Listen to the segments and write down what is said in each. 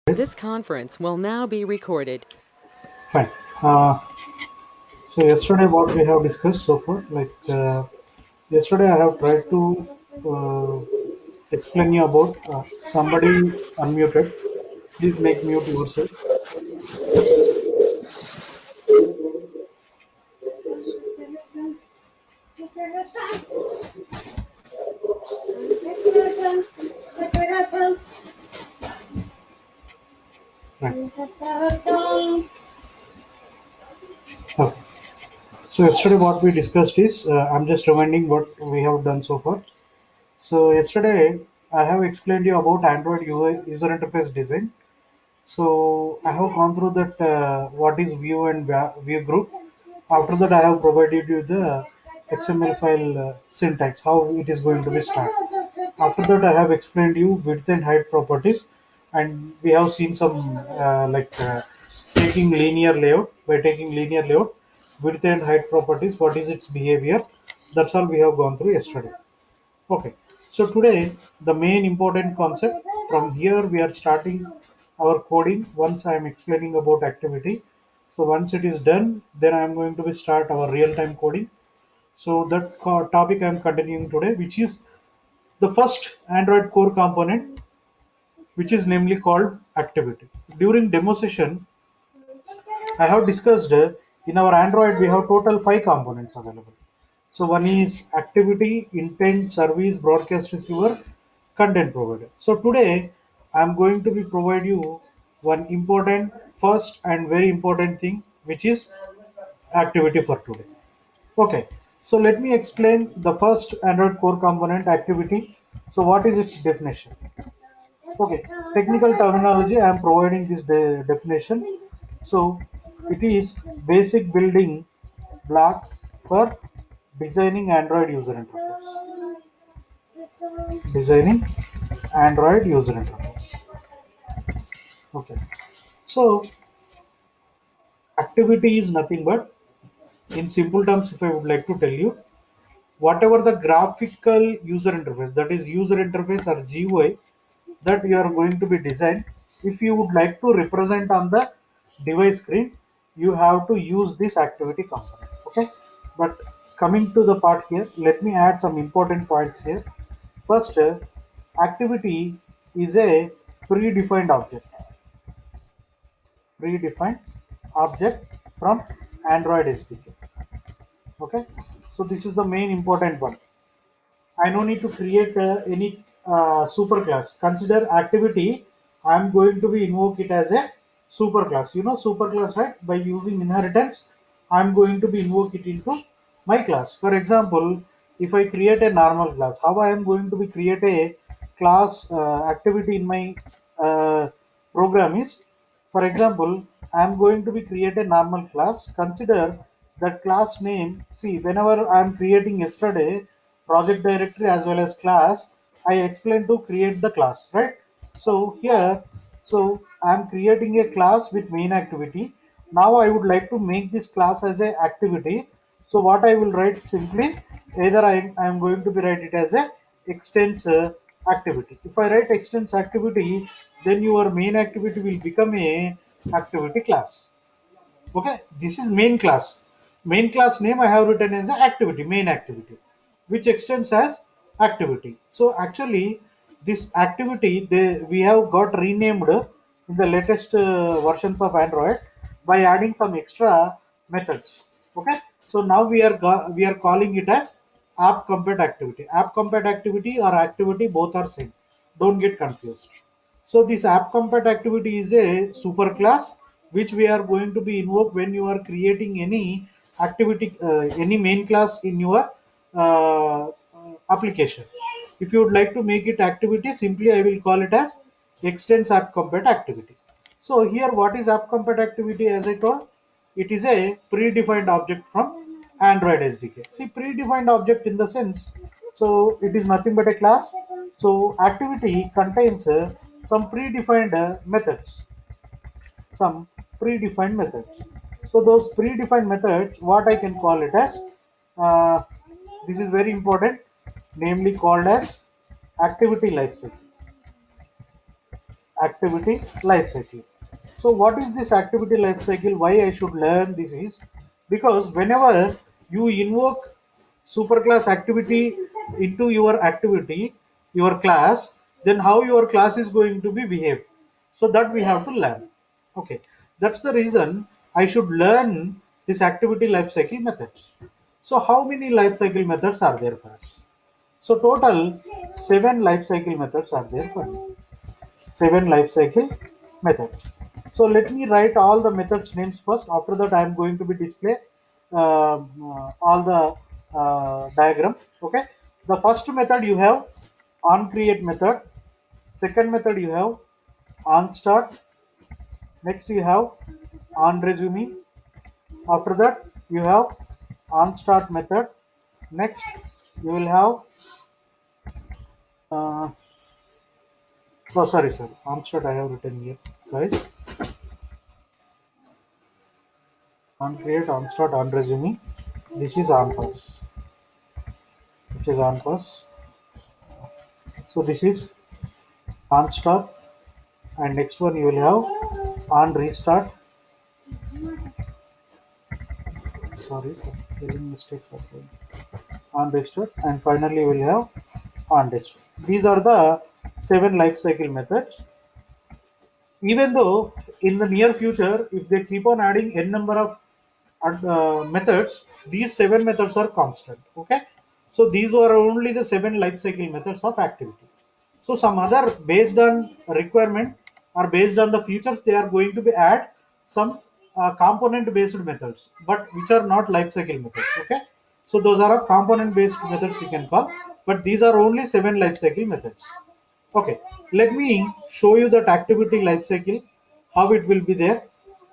This conference will now be recorded. Fine. So yesterday, what we have discussed so far, yesterday, I have tried to explain you about somebody unmuted. Please make mute yourself. Right. Okay. So yesterday, what we discussed is, I'm just reminding what we have done so far. So yesterday, I have explained you about Android UI user interface design. So I have gone through that what is view and view group. After that, I have provided you the XML file syntax, how it is going to be start. After that, I have explained you width and height properties, and we have seen some taking linear layout. By taking linear layout, width and height properties, what is its behavior? That's all we have gone through yesterday. Okay, so today the main important concept, from here we are starting our coding. Once I am explaining about activity, so once it is done, then I am going to be start our real-time coding. So that topic I am continuing today, which is the first Android core component, which is namely called activity. During demo session, I have discussed in our Android we have total 5 components available. So one is activity, intent, service, broadcast receiver, content provider. So today I'm going to be provide you one important first and very important thing, which is activity for today. Okay, so let me explain the first Android core component, activity. So what is its definition? Okay, technical terminology, I am providing this definition. So it is basic building block for designing Android user interface. Designing Android user interface. Okay, so activity is nothing but, in simple terms, if I would like to tell you, whatever the graphical user interface, that is user interface or GUI, that you are going to be designed, if you would like to represent on the device screen, you have to use this activity component. Okay, but coming to the part here, let me add some important points here. First, activity is a predefined object, predefined object from Android SDK. Okay, so this is the main important one. I no need to create any superclass. Consider activity. I am going to be invoke it as a superclass. You know superclass, right? By using inheritance, I am going to be invoke it into my class. For example, if I create a normal class, how I am going to be create a class activity in my uh, program is, for example, I am going to be create a normal class. Consider that class name. See, whenever I am creating yesterday project directory as well as class, I explained to create the class, right? So here, so I am creating a class with main activity. Now I would like to make this class as a activity. So what I will write simply, either I am going to be write it as a extends activity. If I write extends activity, then your main activity will become a activity class. Okay, this is main class. Main class name I have written as a activity, main activity, which extends as activity. So actually, this activity we have got renamed in the latest versions of Android by adding some extra methods. Okay, so now we are calling it as app compat activity. App compat activity or activity, both are same. Don't get confused. So this app compat activity is a super class which we are going to be invoked when you are creating any activity, any main class in your application. If you would like to make it activity, simply I will call it as extends app compat activity. So here, what is app compat activity? As I told, it is a predefined object from Android SDK. See, predefined object in the sense, so it is nothing but a class. So activity contains some predefined methods, some predefined methods. So those predefined methods, what I can call it as, uh, this is very important, namely called as activity lifecycle. activity life cycle. So what is this activity life cycle? Why I should learn this is because whenever you invoke superclass activity into your activity, your class, then how your class is going to be behave. So that we have to learn. Okay, that's the reason I should learn this activity life cycle methods. So how many life cycle methods are there for us? So total 7 life cycle methods are there for me. 7 life cycle methods. So let me write all the methods names first. After that, I am going to be display all the diagram. Okay. The first method you have on create method. Second method you have on start. Next you have on resume. After that you have on start method. Next you will have oh sorry sir on start I have written here guys on create on start on resume. This is on pass, which is on pass. So this is on stop, and next one you will have on restart. Sorry, spelling mistakes are there. On restart, and finally you will have on restart. These are the 7 life cycle methods. Even though in the near future, if they keep on adding n number of methods, these 7 methods are constant. Okay, so these were only the 7 life cycle methods of activity. So some other based on requirement or based on the features, they are going to be add some component based methods, but which are not life cycle methods. Okay, so those are component based methods we can call, but these are only 7 life cycle methods. Okay, let me show you that activity life cycle, how it will be there.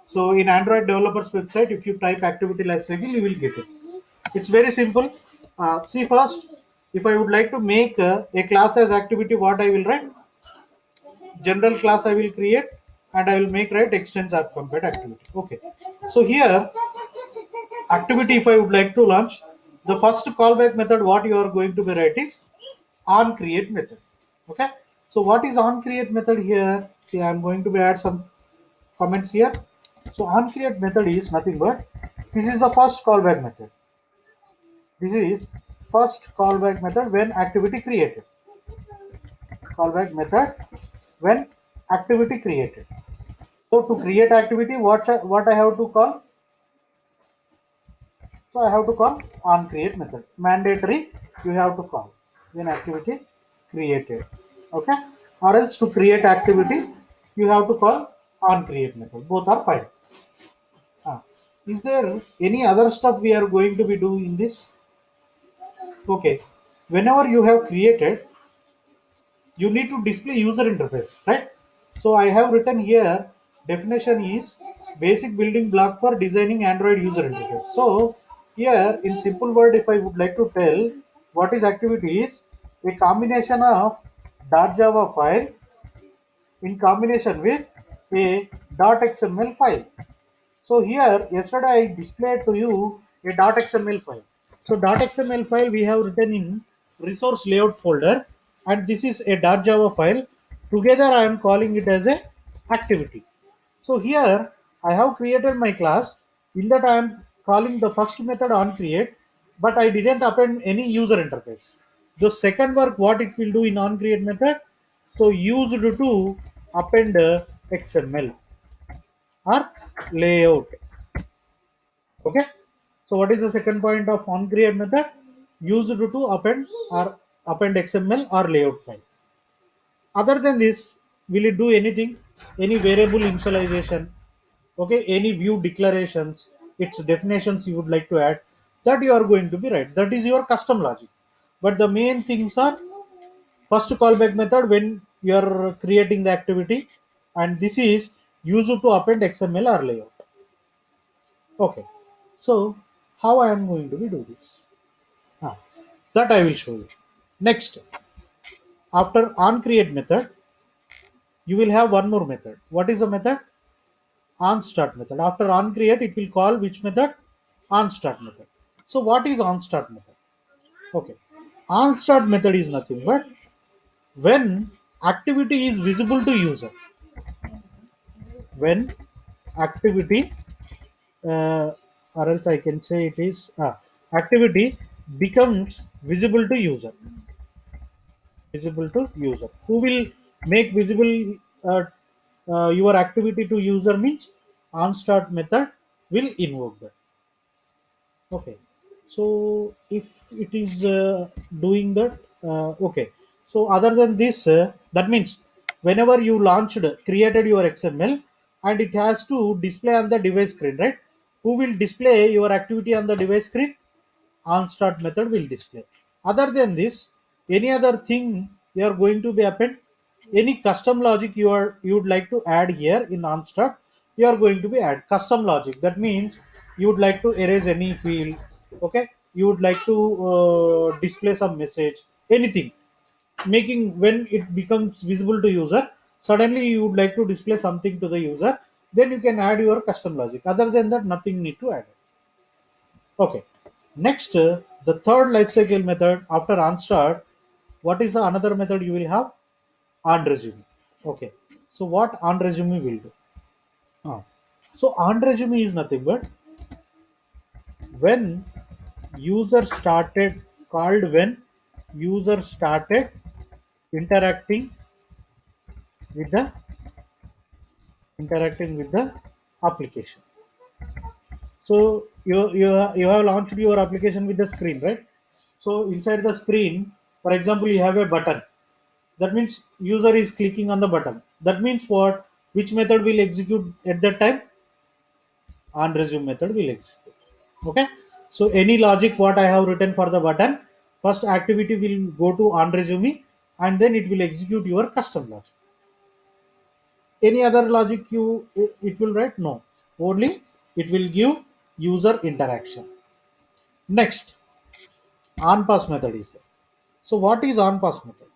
So in Android developers website, if you type activity life cycle, you will get it. It's very simple. See first, if I would like to make a class as activity, what I will write? General class I will create, and I will make write extends app compare activity. Okay. So here activity, if I would like to launch, the first callback method what you are going to be write is on create method. Okay. So what is on create method here? See, I am going to be add some comments here. So on create method is nothing but this is the first callback method. This is first callback method when activity created. Callback method when activity created. So to create activity, what I have to call? So I have to call on create method. Mandatory you have to call when activity created. Okay. Or else to create activity you have to call on create method. Both are fine. Is there any other stuff we are going to be doing in this? Okay. Whenever you have created, you need to display user interface, right? So I have written here definition is basic building block for designing Android user interface. So here in simple word, if I would like to tell what is activity is a combination of .java file in combination with a .xml file. So here yesterday I displayed to you a .xml file. So .xml file we have written in resource layout folder, and this is a .java file. Together I am calling it as a activity. So here I have created my class. In that I am calling the first method on create, but I didn't append any user interface. The second work what it will do in on create method, so used to append XML or layout. Okay. So what is the second point of on create method? Used to append or append XML or layout file. Other than this, will it do anything? Any variable initialization? Okay, any view declarations, its definitions you would like to add, that you are going to be right. That is your custom logic. But the main things are first callback method when you are creating the activity, and this is used to append XML or layout. Okay, so how I am going to be do this? Ah, that I will show you. Next, after on create method, you will have one more method. What is the method? On start method. After on create, it will call which method? On start method. So what is on start method? Okay, on start method is nothing but when activity is visible to user. when activity, or else I can say it is activity becomes visible to user. Who will make visible uh, your activity to user means onStart method will invoke that. Okay, so if it is doing that, okay. So other than this, that means whenever you created your XML and it has to display on the device screen, right? Who will display your activity on the device screen? OnStart method will display. Other than this, any other thing you are going to be happen, any custom logic you would like to add here in OnStart, you are going to be add custom logic. That means you would like to erase any field, okay? You would like to display some message, anything, making when it becomes visible to user. Suddenly you would like to display something to the user, then you can add your custom logic. Other than that, nothing need to add. Okay. Next, the third lifecycle method after onStart, what is the another method you will have? OnResume. Okay. So what OnResume will do? Ah. So OnResume is nothing but when user started called when user started interacting with the application. So you have launched your application with the screen, right? So inside the screen, for example, you have a button. That means user is clicking on the button. That means what? Which method will execute at that time? OnResume method will execute. Okay. So any logic what I have written for the button, first activity will go to OnResume and then it will execute your custom logic. Any other logic it will write? No. Only it will give user interaction. Next, onPass method is there. So what is onPass method?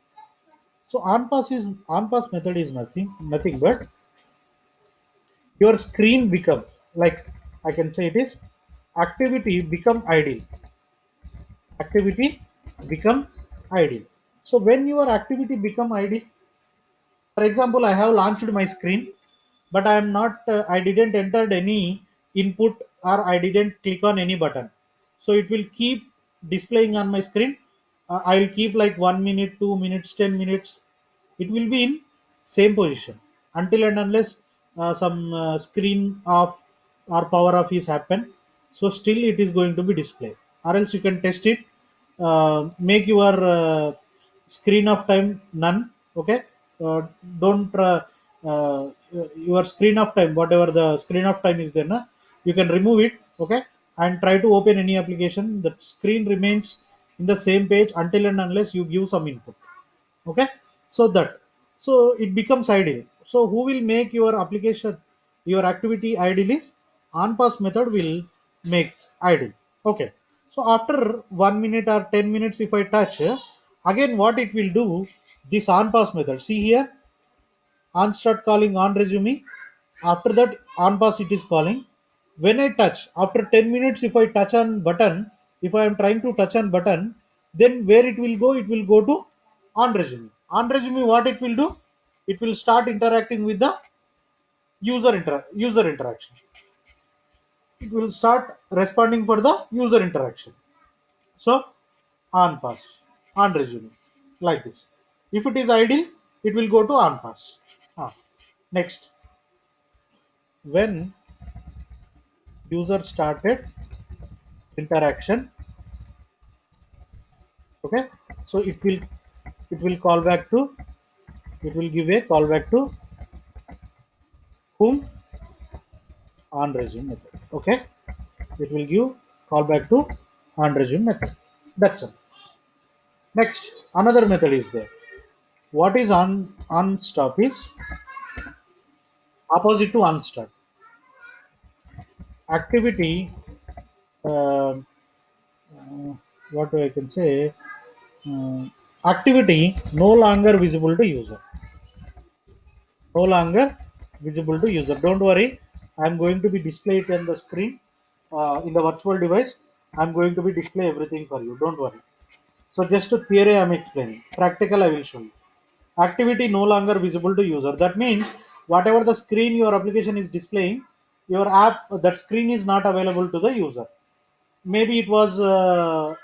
So onPass method is nothing but your screen become, like I can say it is activity become idle. Activity become idle. So when your activity become idle, for example, I have launched my screen, but I am not I didn't entered any input or I didn't click on any button. So it will keep displaying on my screen. I will keep like 1 minute, 2 minutes, 10 minutes. It will be in same position until and unless some screen off or power off is happen. So still it is going to be displayed, or else you can test it. Make your screen of time none. Okay. uh, don't your screen of time, whatever the screen of time is there na, you can remove it. Okay. And try to open any application, the screen remains in the same page until and unless you give some input. Okay. So that, so it becomes idle. So who will make your application, your activity idle is onPass method will make idle. Okay. So after 1 minute or 10 minutes if I touch, again what it will do, this onPass method, see here, on start calling on resume, after that on pass it is calling. When I touch after 10 minutes, if I touch on button, if I am trying to touch on button, then where it will go to on resume. On resume what it will do, it will start interacting with the user interaction. It will start responding for the user interaction. So on pass, on resume, like this. If it is idle, it will go to on pass. Next, when user started interaction, okay, so it will call back to, it will give a callback to whom, on resume method. Okay, it will give callback to on resume method. That's all. Next, another method is there. What is on stop is opposite to on start. Activity, uh, what I can say, uh, activity no longer visible to user. No longer visible to user. Don't worry, I'm going to be displayed on the screen, in the virtual device. I'm going to be display everything for you, don't worry. So just a theory I'm explaining, practical I will show you. Activity no longer visible to user, that means whatever the screen your application is displaying, your app, that screen is not available to the user. Maybe it was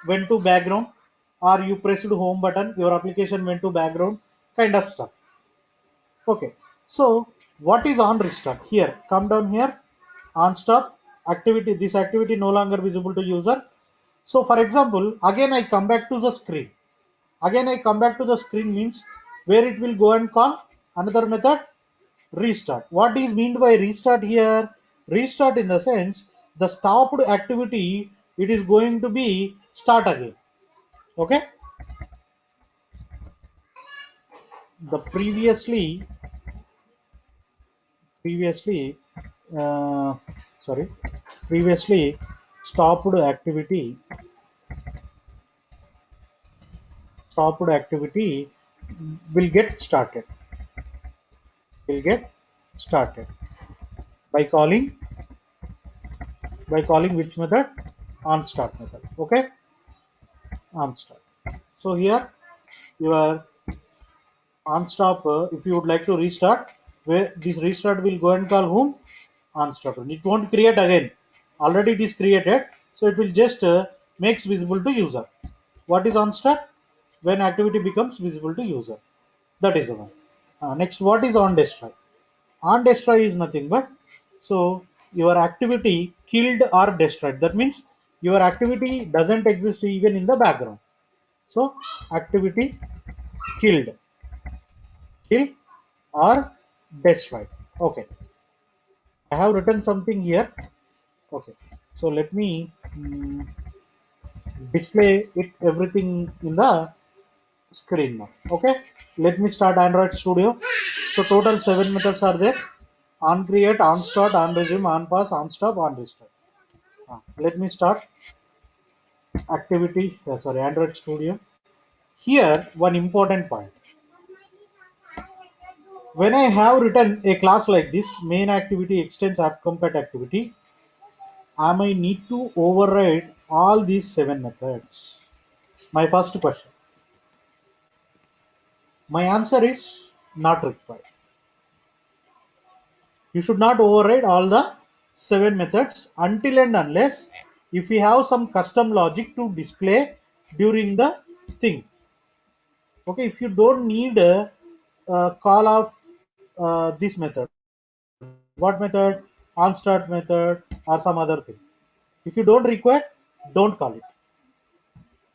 went to background, or you pressed home button, your application went to background, kind of stuff. Okay, so what is on restart? Here, come down here, on stop activity. This activity no longer visible to user. So for example, again I come back to the screen. Again I come back to the screen means where it will go and call another method, restart. What is meant by restart here? Restart in the sense the stopped activity, it is going to be start again. Okay, the previously uh, sorry previously stopped activity will get started will get started by calling which method? On start method. Okay, on start. So here your on stop, if you would like to restart, where this restart will go and call whom? On stop. It won't create again, already it is created, so it will just makes visible to user. What is on start? When activity becomes visible to user, that is the one. Next, what is on destroy? On destroy is nothing but, so your activity killed or destroyed, that means your activity doesn't exist even in the background. So activity killed, kill or destroyed. Okay, I have written something here. Okay, so let me display it everything in the screen now. Okay, let me start Android Studio. So total 7 methods are there: on create, on start, on resume, on pass, on stop, on restart. Let me start activity, sorry, Android Studio. Here one important point: when I have written a class like this, main activity extends app compat activity, I may need to override all these 7 methods. My first question, my answer is not required. You should not override all the 7 methods until and unless if we have some custom logic to display during the thing. Okay, if you don't need a call of this method, what method? On start method or some other thing. If you don't require, don't call it.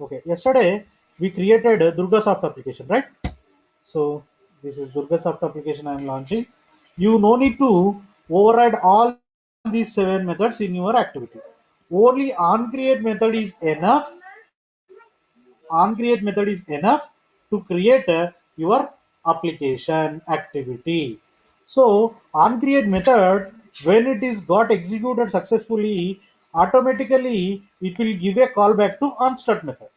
Okay, yesterday we created a Durga soft application, right? So this is Durga soft application I am launching. You no need to override all these 7 methods in your activity. Only on create method is enough. On create method is enough to create your application activity. So on create method, when it is got executed successfully, automatically it will give a callback to on start method.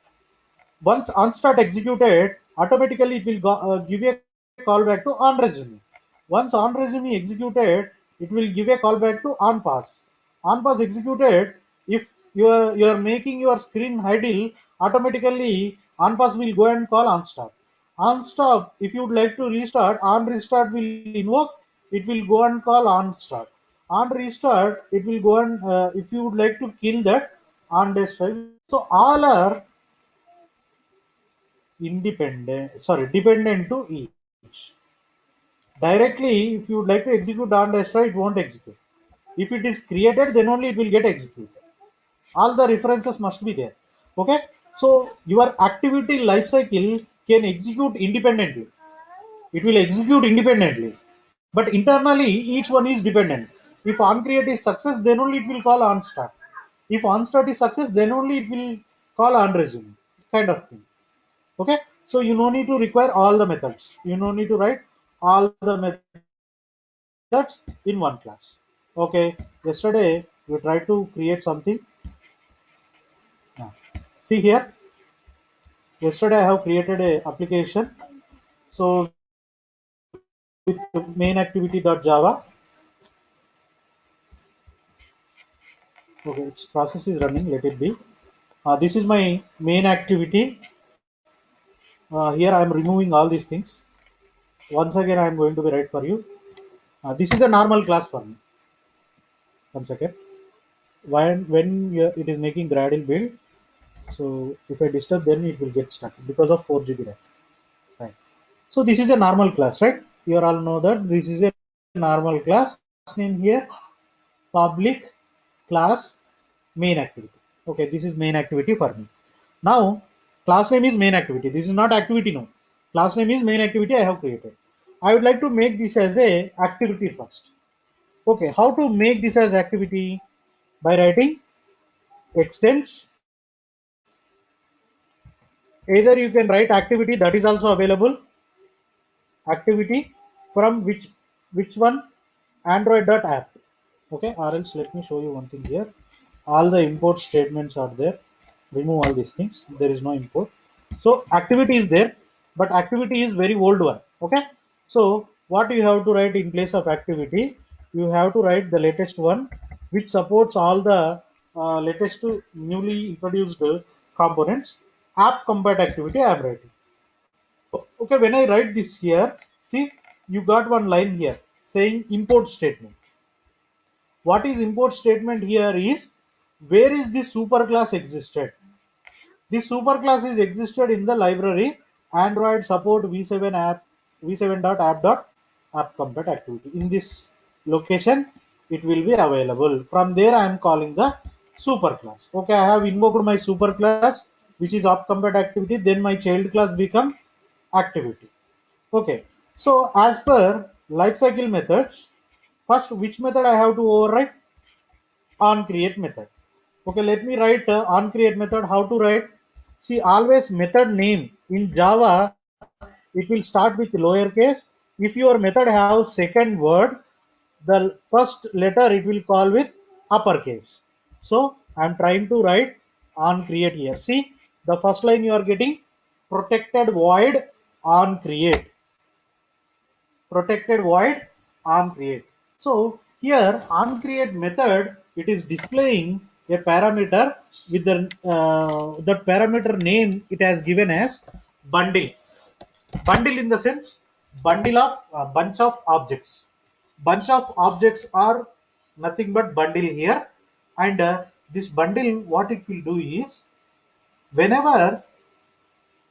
Once on start executed, automatically it will give a callback to on resume. Once on resume executed, it will give a callback to on pass. On pass executed, if you are making your screen idle, automatically on pass will go and call on stop. On stop, if you would like to restart, on restart will invoke, it will go and call on start. On restart, it will go and if you would like to kill that, on destroy. So all are dependent to each. Directly, if you would like to execute on destroy, it won't execute. If it is created, then only it will get executed. All the references must be there. Okay, so your activity lifecycle can execute independently. It will execute independently, but internally each one is dependent. If on create is success, then only it will call on start. If on start is success, then only it will call on resume, kind of thing. Okay, so you no need to require all the methods, you no need to write all the methods in one class. Okay, yesterday we tried to create something. Yeah. See here, yesterday I have created a application. So with main activity.java. Okay, its process is running, let it be. This is my main activity. Here I am removing all these things. Once again I am going to be write for you. This is a normal class for me. One second. When it is making Gradle build, so if I disturb, then it will get stuck because of 4 GB RAM. Right. So this is a normal class, right? You all know that this is a normal class. Name here public class main activity. Okay, this is main activity for me. Now class name is main activity. This is not activity now. Class name is main activity I have created. I would like to make this as a activity first. Okay, how to make this as activity? By writing extends. Either you can write activity, that is also available. Activity from which one? Android.app. Okay, or else let me show you one thing here. All the import statements are there. Remove all these things. There is no import. So activity is there, but activity is very old one. Okay. So what you have to write in place of activity? You have to write the latest one, which supports all the latest newly introduced components. App compat activity I am writing. Okay, when I write this here, see, you got one line here saying import statement. What is import statement here is where is this superclass existed? This superclass is existed in the library Android support v7 app v7.app.app compat activity. In this location, it will be available. From there, I am calling the superclass. Okay, I have invoked my superclass, which is app compat activity. Then my child class become activity. Okay, so as per lifecycle methods, first which method I have to override? On create method. Okay, let me write on create method. How to write? See, always method name in Java, it will start with lowercase. If your method have second word, the first letter it will call with uppercase. So I'm trying to write on create here. See, the first line you are getting protected void on create. Protected void on create. So here on create method, it is displaying a parameter with the parameter name it has given as bundle. Bundle in the sense bundle of bunch of objects. Bunch of objects are nothing but bundle here, and this bundle what it will do is whenever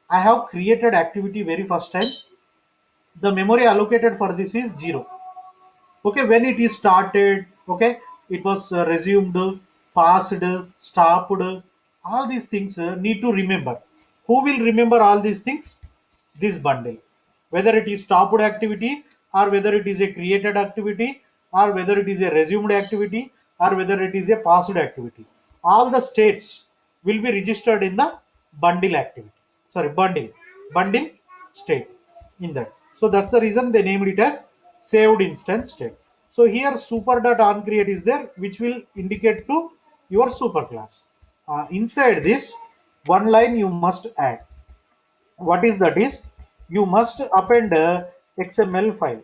I have created activity very first time, the memory allocated for this is 0. Okay, when it is started, okay, it was resumed, passed, stopped, all these things need to remember. Who will remember all these things? This bundle, whether it is stopped activity, or whether it is a created activity, or whether it is a resumed activity, or whether it is a passed activity, all the states will be registered in the bundle activity, sorry, bundle state in that. So that's the reason they named it as saved instance state. So here super.onCreate is there, which will indicate to your superclass. Inside this, one line you must add. What is that is, you must append XML file.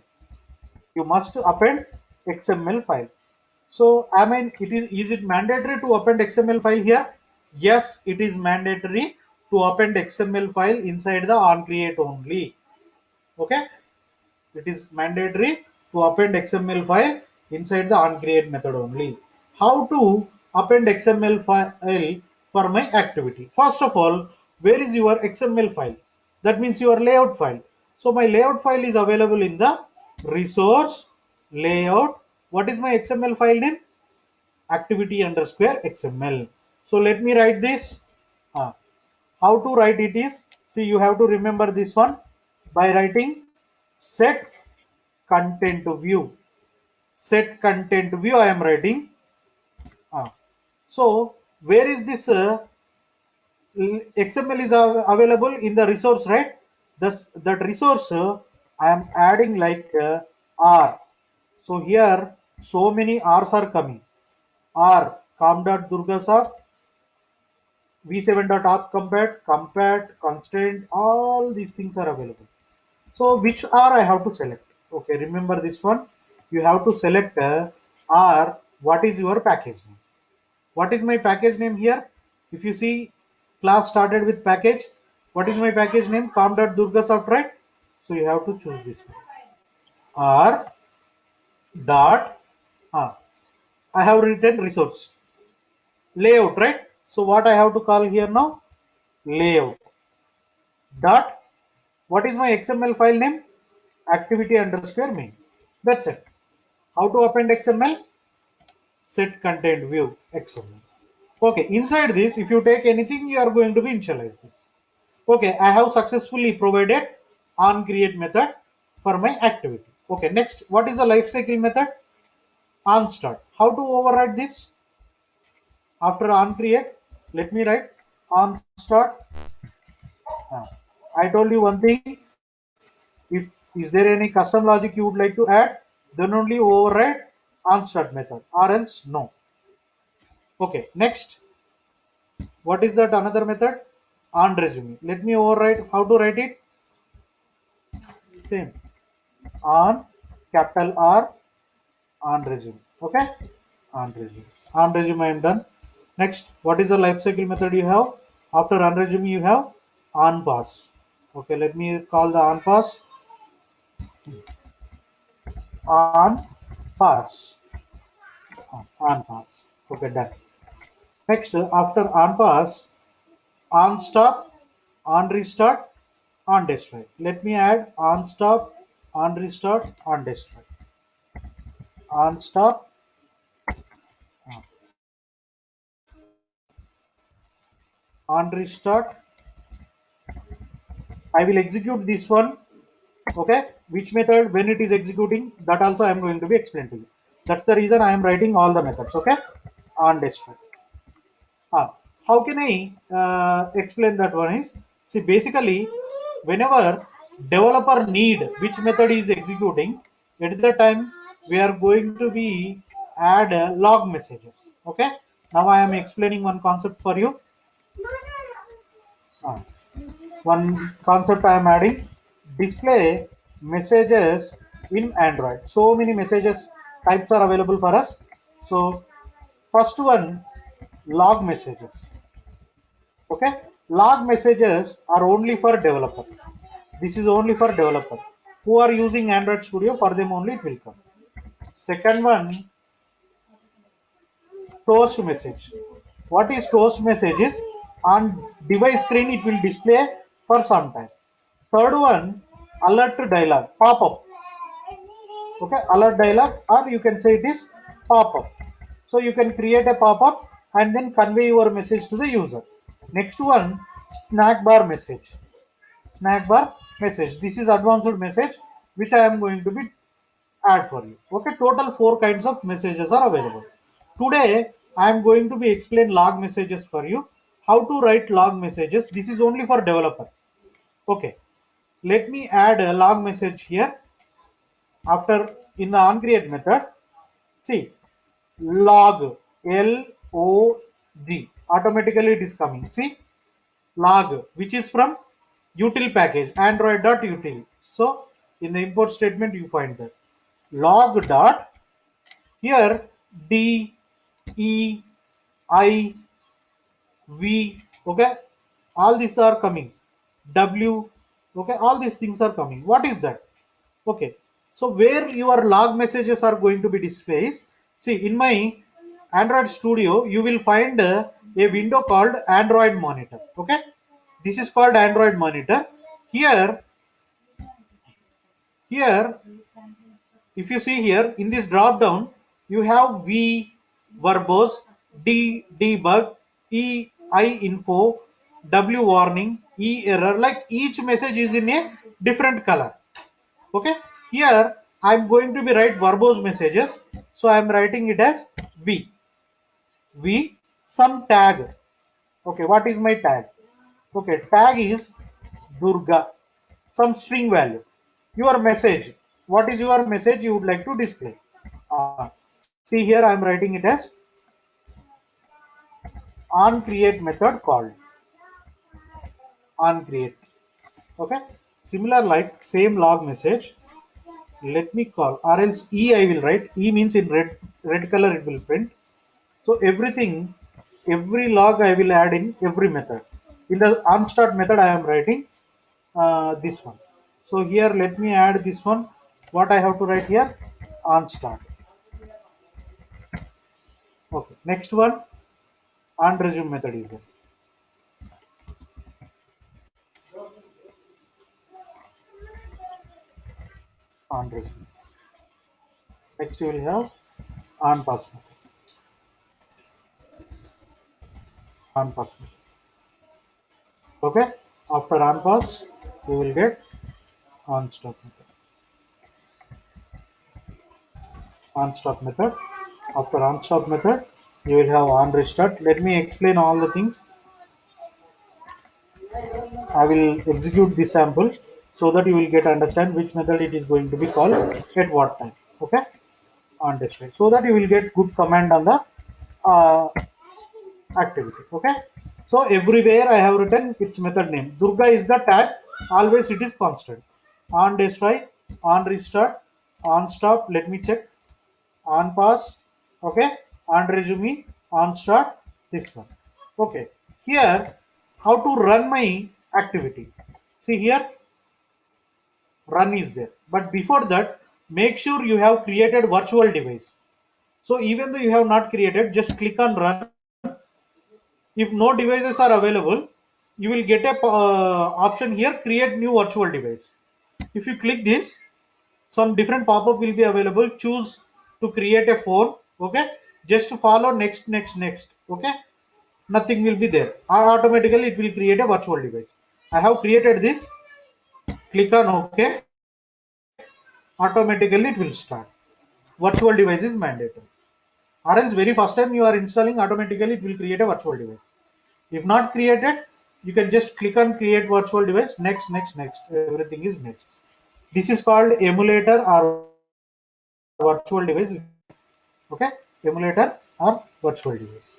You must append XML file. So I mean, is it mandatory to append XML file here? Yes, it is mandatory to append XML file inside the onCreate only. Okay, it is mandatory to append XML file inside the onCreate method only. How to append XML file for my activity? First of all, where is your XML file? That means your layout file. So my layout file is available in the resource layout. What is my XML file name? Activity underscore XML. So let me write this. How to write it is, see, you have to remember this one by writing set content view. Set content view I am writing. So where is this XML is available in the resource, right? That resource I am adding like R. So here so many R's are coming. R com.durgasoft v7.app compat constraint, all these things are available. So which R I have to select? Okay, remember this one. You have to select R. What is your package name? What is my package name here? If you see, class started with package. What is my package name? com.durgasoft, right? So you have to choose this one. R dot I have written resource layout, right? So what I have to call here now, layout dot, what is my XML file name, activity underscore main. That's it. How to append XML, set content view XML. Okay, inside this, if you take anything, you are going to be initialize this. Okay, I have successfully provided on create method for my activity. Okay, next, what is the lifecycle method? On start. How to override this? After on create, let me write on start. I told you one thing. If is there any custom logic you would like to add, then only override on start method, or else no. Okay, next, what is that another method? On resume. Let me override. How to write it? Same. On capital R on resume. Okay, on resume. On resume I am done. Next, what is the lifecycle method you have? After on resume you have on pass. Okay, let me call the on pass on pass. On pass. Okay, done. Next, after on pass, on stop, on restart, on destroy. Let me add on stop, on restart, on destroy. On stop, on restart. I will execute this one. Okay, which method when it is executing, that also I am going to be explaining to you. That's the reason I am writing all the methods. Okay, on destroy. How can I explain that one is, see, basically whenever developer need which method is executing, at the time we are going to be add log messages. Okay, now I am explaining one concept for you. uh, One concept I am adding, display messages in Android. So many messages types are available for us. So first one, log messages. Okay, log messages are only for developer. This is only for developer who are using Android Studio. For them only it will come. Second one, toast message. What is toast message is, on device screen it will display for some time. Third one, alert dialog, pop up. Okay, alert dialog, or you can say it is pop up. So you can create a pop up and then convey your message to the user. Next one, snack bar message. Snack bar message, this is advanced message which I am going to be add for you. Okay, total 4 kinds of messages are available. Today I am going to be explain log messages for you. How to write log messages, this is only for developer. Okay, let me add a log message here. After, in the on create method, see, log, log, automatically it is coming. See, log, which is from util package android.util. So in the import statement you find that log dot, here d, e, I, v. Okay, all these are coming, w. Okay, all these things are coming. What is that? Okay, so where your log messages are going to be displayed, see, in my Android Studio you will find a window called Android Monitor. Okay, this is called Android Monitor. Here here if you see here in this drop down, you have v, verbose, d, debug, e, I info, w warning, e error. Like each message is in a different color. Okay, here I'm going to be write verbose messages, so I'm writing it as v, some tag. Okay, what is my tag? Okay, tag is Durga, some string value. Your message, what is your message you would like to display? See, here I am writing it as on create method called on create. Okay, similar like same log message, let me call, or else e I will write. E means in red color it will print. So everything, every log I will add in every method. In the on start method I am writing this one. So here let me add this one. What I have to write here? On start. Okay, next one, on resume method is there. On resume. Next you will have on pass method. On pass method. Okay, after on pass, you will get on stop method. On stop method. After on stop method, you will have on restart. Let me explain all the things. I will execute this sample so that you will get understand which method it is going to be called at what time. Okay, on display, so that you will get good command on the uh, activity. Okay, so everywhere I have written its method name. Durga is the tag. Always it is constant. On destroy, on restart, on stop. Let me check. On pass. Okay, on resume, on start. This one. Okay, here how to run my activity. See here, run is there, but before that make sure you have created virtual device. So even though you have not created, just click on run. If no devices are available, you will get a option here, create new virtual device. If you click this, some different pop-up will be available. Choose to create a phone. Okay, just follow next, next, next. Okay, nothing will be there. Automatically it will create a virtual device. I have created this. Click on OK. Automatically it will start. Virtual device is mandatory, or else very first time you are installing, automatically it will create a virtual device. If not created, you can just click on create virtual device. Next, next, next. Everything is next. This is called emulator or virtual device. Okay, emulator or virtual device.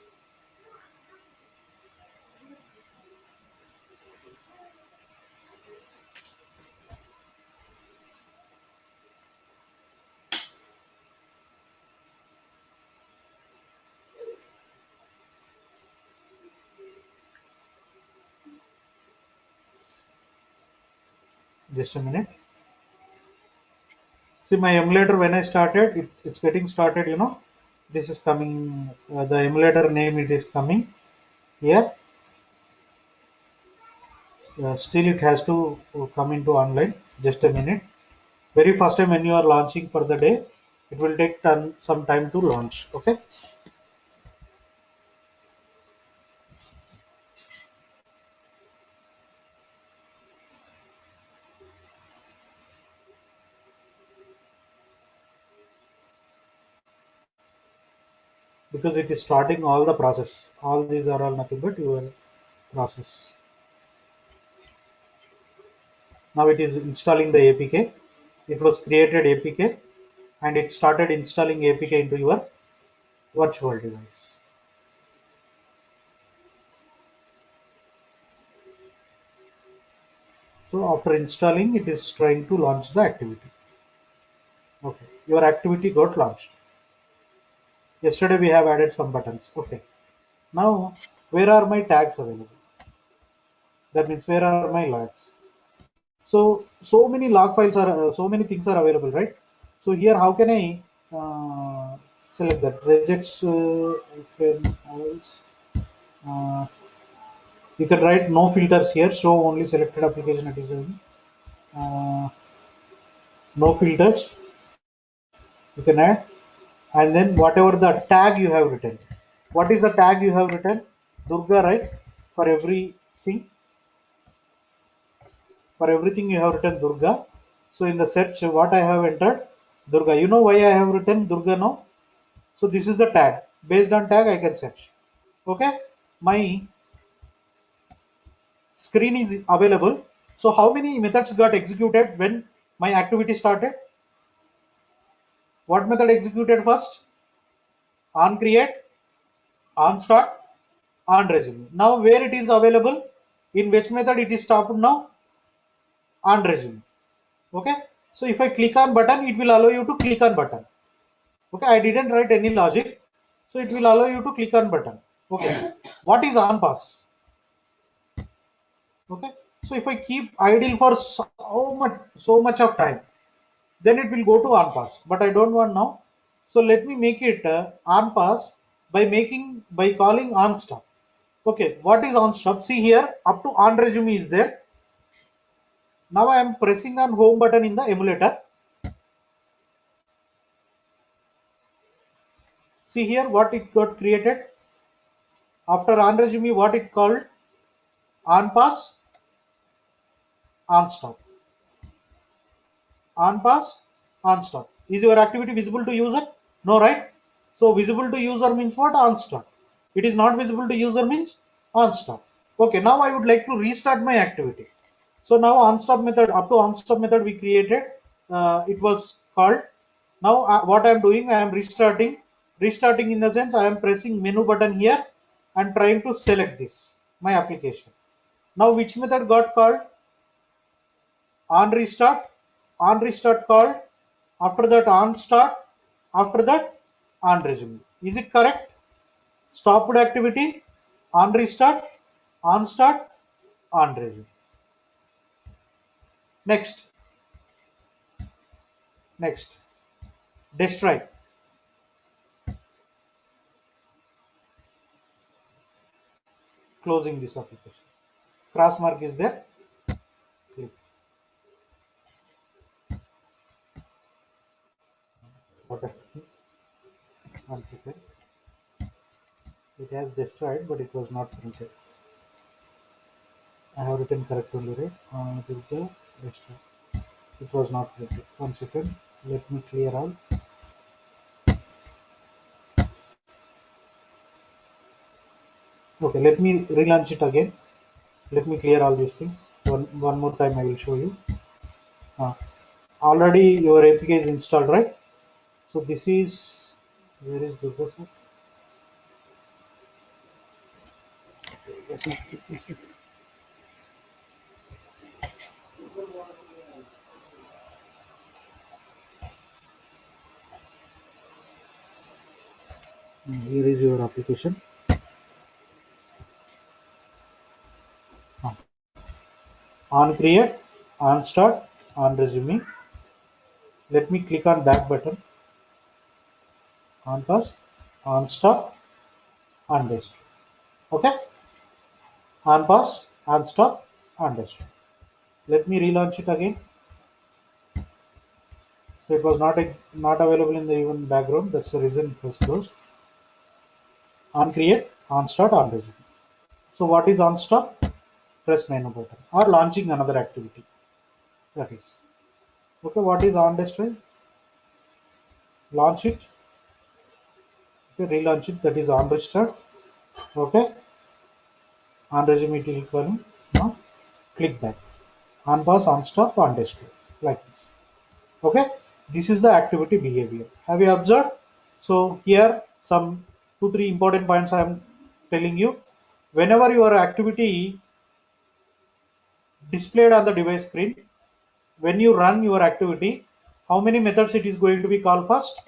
Just a minute. See my emulator, when I started, it's getting started. This is coming. The emulator name it is coming here. Still it has to come into online. Just a minute. Very first time when you are launching for the day, it will take some time to launch. Okay, because it is starting all the process. All these are all nothing but your process. Now it is installing the APK. It was created APK and it started installing APK into your virtual device. So after installing, it is trying to launch the activity. Okay, your activity got launched. Yesterday we have added some buttons. Okay, now where are my tags available? That means where are my logs? So many log files are, so many things are available, right? So here, how can I select that? Regex, uh, you can write no filters here. Show only selected application it is no filters. You can add, and then whatever the tag you have written. What is the tag you have written? Durga, right? For everything, you have written Durga. So in the search, what I have entered Durga. You know why I have written Durga now? So this is the tag. Based on tag, I can search. Okay, my screen is available. So how many methods got executed when my activity started? What method executed first? On create, on start, on resume. Now where it is available? In which method it is stopped now? On resume. Okay. So if I click on button, it will allow you to click on button. Okay. I didn't write any logic. So it will allow you to click on button. Okay. What is on pass? Okay, so if I keep idle for so much of time, then it will go to on pass, but I don't want now. So let me make it on pass. by calling on stop. Okay, what is on stop? See here, up to on resume is there. Now I am pressing on home button in the emulator. See here what it got created. After on resume, what it called? On pass, on stop. On pass, on stop. Is your activity visible to user? No, right? So visible to user means what? On stop. It is not visible to user means on stop. Okay, now I would like to restart my activity. So now on stop method, up to on stop method we created, it was called. Now what I am doing, I am restarting. Restarting in the sense I am pressing menu button here and trying to select this, my application. Now which method got called? On restart, on restart called, after that on start, after that on resume. Is it correct? Stopped activity, on restart, on start, on resume. Next, next, destroy, closing this application. Cross mark is there. Click. Okay. One second. It has destroyed, but it was not printed. I have written correct only, right? Durga, destroy. It was not printed. One second. Let me clear all. Okay, let me relaunch it again. Let me clear all these things. One more time I will show you. Uh, Already your APK is installed, right? So this is, where is Durga sir? Here is your application. On create, on start, on resume. Let me click on back button. On pass, on stop, on desktop. Okay? On pass, on stop, on desktop. Let me relaunch it again. So it was not available in the even background. That's the reason it was closed. On create, on start, on resume. So what is on stop? Press menu button or launching another activity. That is. Okay, what is on destroy? Launch it. Okay, relaunch it. That is on restart. Okay. On resume it will come. Now click back. On pause, on stop, on destroy. Like this. Okay. This is the activity behavior. Have you observed? So here some 2-3 important points I am telling you. Whenever your activity displayed on the device screen, when you run your activity, how many methods it is going to be called first?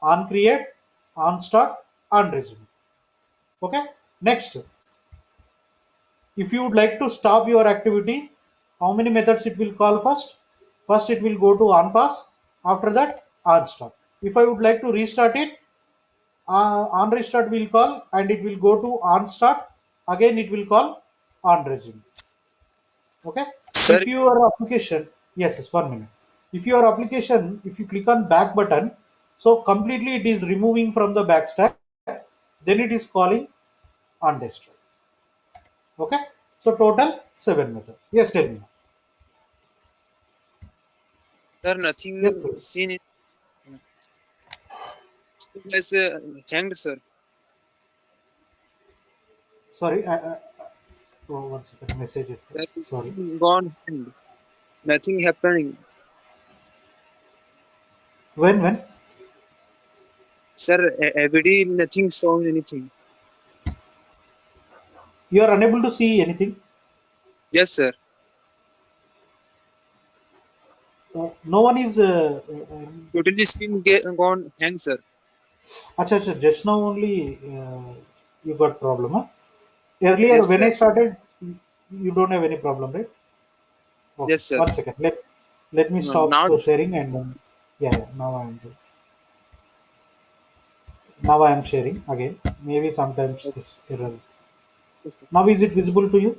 On create, on start, on resume. Okay. Next, if you would like to stop your activity, how many methods it will call first? First it will go to on pause, after that on stop. If I would like to restart it, on restart will call and it will go to on start, again it will call on resume. Okay. Sir, If your application, yes, 1 minute. If your application, if you click on back button, so completely it is removing from the back stack, then it is calling on desktop. Okay. So total 7 methods. Yes, tell me. sir, Yes, nothing please. seen in as hanged, sir. Sorry, oh, 1 second. Messages. That Sorry. gone hanged. Nothing happening. When Sir, everybody nothing saw anything. you are unable to see anything, Yes, sir. no one is. Totally screen gone hang, sir. Acha, just now only you got problem. Huh? Earlier Yes, when I sir. started, you don't have any problem, right? Okay. Yes, sir. 1 second. Let me stop Now, sharing and yeah, now I am doing. Now I am sharing again. Maybe sometimes Okay. this error. Yes, sir. Now is it visible to you?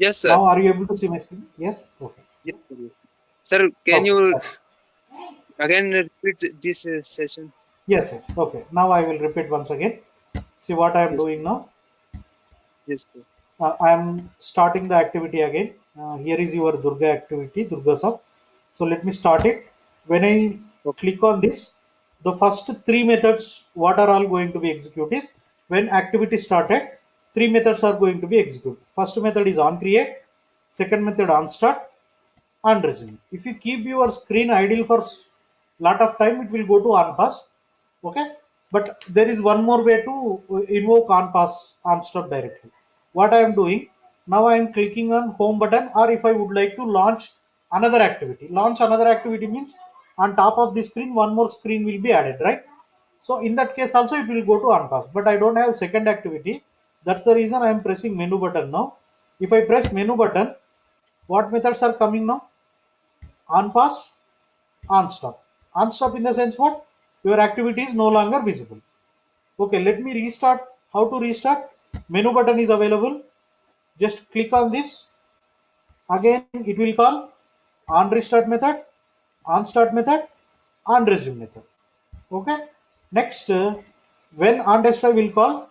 Yes, sir. Now are you able to see my screen? Yes? Okay. Yes, sir. Yes. Sir, can Okay. you again repeat this session? Yes, yes. Okay. Now I will repeat once again. See what I am Yes, doing now. yes, sir. I am starting the activity again. Here is your Durga activity, Durga sub. So let me start it. When I Okay. click on this, the first three methods, what are all going to be executed is when activity started, three methods are going to be executed. First method is on create, second method on start, and resume. If you keep your screen idle for lot of time, it will go to on pass. Okay, but there is one more way to invoke on pass on stop directly. What I am doing now, I am clicking on home button, or if I would like to launch another activity. Launch another activity means on top of the screen, one more screen will be added, right? So in that case also it will go to on pass, but I don't have second activity. That's the reason I am pressing menu button now. If I press menu button, what methods are coming now? On pass, on stop. On stop in the sense what? Your activity is no longer visible. Okay, let me restart. How to restart? Menu button is available. Just click on this. Again, it will call on restart method, on start method, on resume method. Okay. Next, when on destroy will call,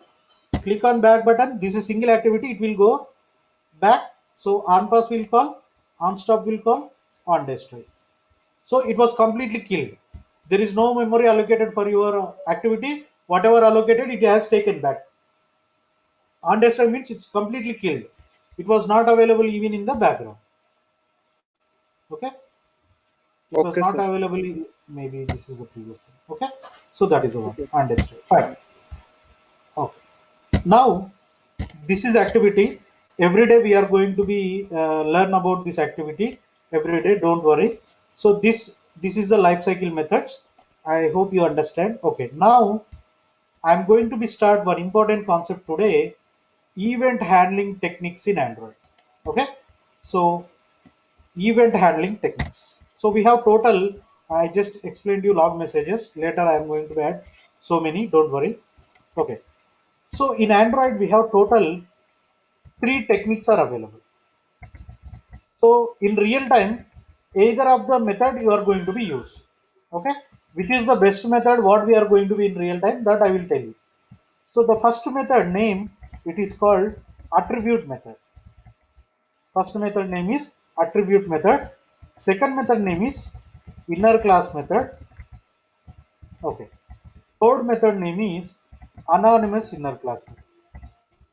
click on back button. This is single activity. It will go back. So on pass will call, on stop will call, on destroy. So it was completely killed. There is no memory allocated for your activity. Whatever allocated, it has taken back. Undestroy means it's completely killed. It was not available even in the background. Okay, it was Okay, not sir. available. Maybe this is the previous one. Okay, so that is the one. Okay. Undestroy. Fine. Okay. Now this is activity. Every day we are going to be learn about this activity every day. Don't worry. So this is the life cycle methods. I hope you understand. Okay. Now I'm going to be start one important concept today, event handling techniques in Android. Okay, so event handling techniques. So we have total, I just explained you log messages. Later I am going to add so many, don't worry. Okay, so in Android we have total three techniques are available. So in real time, either of the method you are going to be used. Okay, which is the best method what we are going to be in real time, that I will tell you. So the first method name, it is called attribute method. First method name is attribute method. Second method name is inner class method. Okay. Third method name is anonymous inner class method.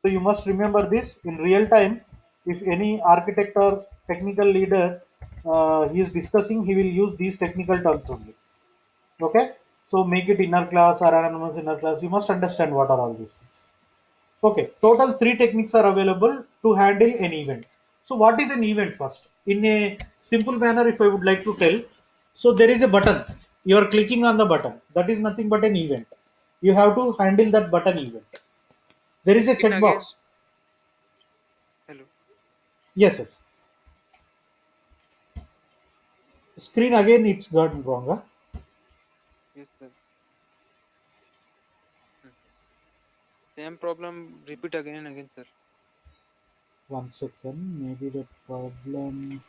So you must remember this in real time. If any architect or technical leader he is discussing, he will use these technical terms only. Okay. So make it inner class or anonymous inner class. You must understand what are all these things. Okay, total three techniques are available to handle an event. So what is an event first? In a simple manner, if I would like to tell, so there is a button. You are clicking on the button. That is nothing but an event. You have to handle that button event. There is a Begin again. checkbox. Hello. Yes, yes. Screen again, it's gotten wrong. Huh? Yes, sir. Hmm. Same problem. Repeat again and again, sir. 1 second. Maybe the problem.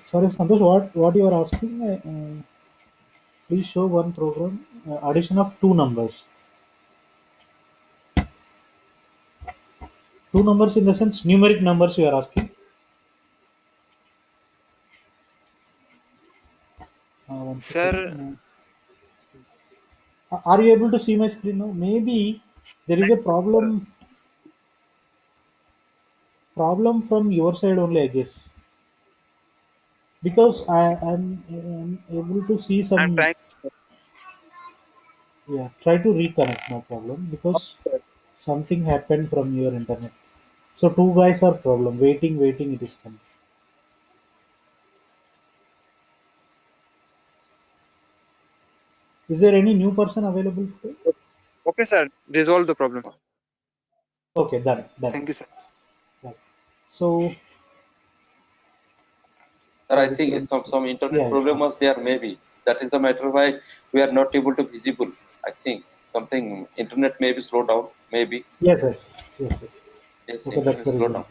Sorry, Santosh, what you are asking? Please show one program addition of two numbers. Two numbers in the sense numeric numbers you are asking. 1 second. Sir, Are you able to see my screen now? Maybe there is a problem from your side only, I guess, because I am able to see I'm some. trying. Yeah, try to reconnect, no problem, because Sir. something happened from your internet. So two guys are problem. Waiting. It is coming. Is there any new person available today? Okay, sir. Resolve the problem. Okay, done. Thank you, sir. Right. So Sir, So I which think one? it's some internet Yes. problem was there maybe. That is the matter why we are not able to visible. I think something internet maybe slow down, maybe. Yes. Yes. Yes. Yes. Yes, Okay, that's internet the slow reason. down.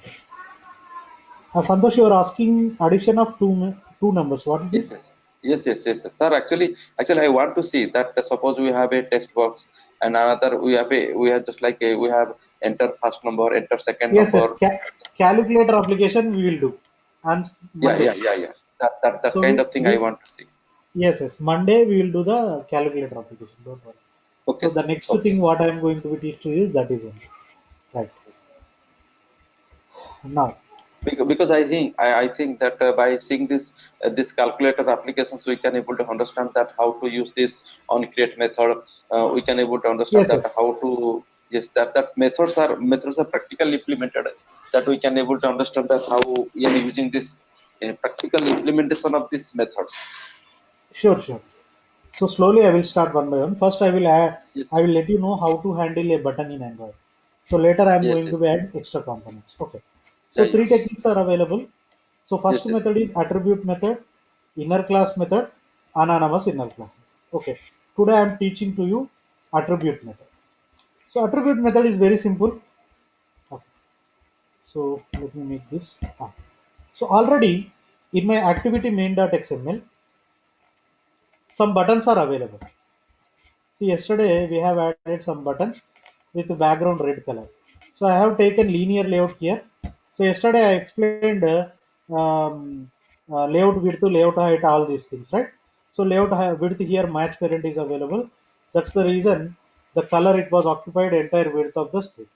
Santosh, you are asking addition of two numbers. What it Yes, is? yes. Yes. Sir, actually, I want to see that suppose we have a text box and another we have just like we have enter first number, enter second Yes. Yes. number. Calculator application we will do on Monday. Yeah. That So kind of thing I want to see. yes, yes. Monday we will do the calculator application. Don't worry. Okay, So the sir. next Okay. thing what I am going to be teach to you is that is one. Right. Now, Because I think that by seeing this calculator applications we can able to understand that how to use this on create method. We can able to understand yes, that yes. how to, yes, that methods are practically implemented, that we can able to understand that how we are using this practical implementation of these methods. Sure, sure. So slowly I will start one by one. First Yes, I will let you know how to handle a button in Android. So later I am yes, going yes. to add extra components. Okay. Yeah, So three techniques are available. So first yes, method is attribute method, inner class method, anonymous inner class. Okay. Today I am teaching to you attribute method. So attribute method is very simple. Okay. So let me make this. So already in my activity main.xml, some buttons are available. See, yesterday we have added some buttons with the background red color. So I have taken linear layout here. So yesterday I explained layout width, layout height, all these things, right? So width here match parent is available. That's the reason the color it was occupied entire width of the screen.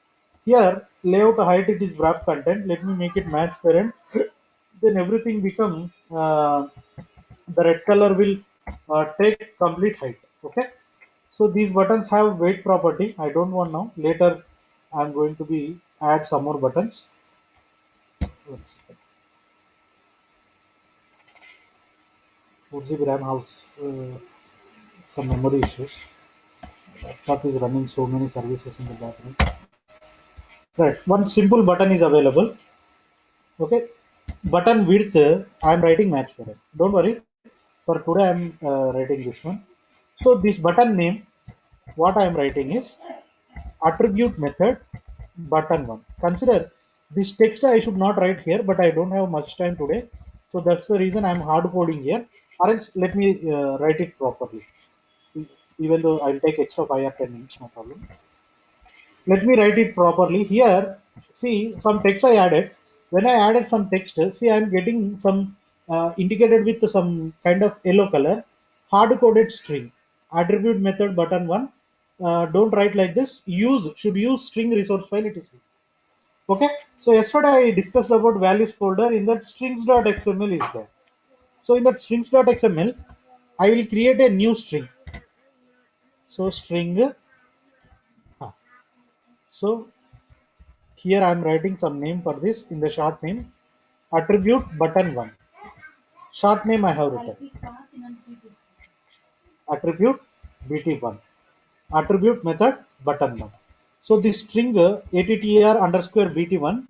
Here layout height it is wrap content. Let me make it match parent. Then everything become the red color will take complete height. Okay. So these buttons have weight property. I don't want now. Later, I'm going to be add some more buttons. Let's see. 4 GB RAM has some memory issues. Laptop is running so many services in the background. Right. One simple button is available. Okay. Button width. I'm writing match for it. Don't worry. For today, I'm writing this one. So this button name, what I'm writing is attribute method button one. Consider this text I should not write here, but I don't have much time today, so that's the reason I'm hard coding here. Or else let me write it properly. Even though I'll take extra 5 or 10 minutes, no problem. Let me write it properly here. See some text I added. When I added some text, see I'm getting some indicated with some kind of yellow color hard coded string attribute method button one. Don't write like this. Should use string resource file etc. Okay. So yesterday I discussed about values folder. In that strings.xml is there. So in that strings.xml I will create a new string. So string. So here I am writing some name for this in the short name attribute button one. Short name I have written attribute bt1 attribute method button one. So this string attr underscore bt1,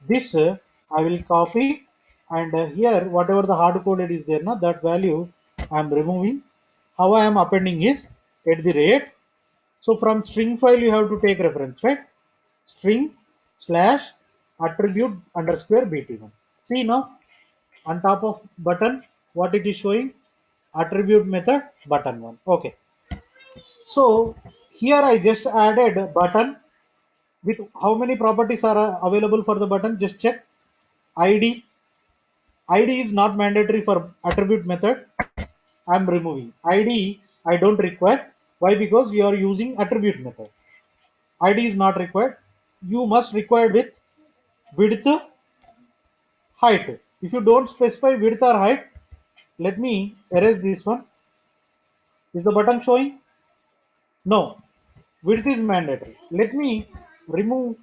this I will copy, and here whatever the hard coded is there now that value I am removing. How I am appending is at the rate. So from string file you have to take reference, right? String slash attribute underscore bt1. See now on top of button what it is showing attribute method button one. Okay. So here I just added a button with how many properties are available for the button. Just check. id id is not mandatory for attribute method. I'm removing id. I don't require. Why? Because you are using attribute method. Id is not required. You must require with width, height. If you don't specify width or height, let me erase this one. Is the button showing? No. Width is mandatory. Let me remove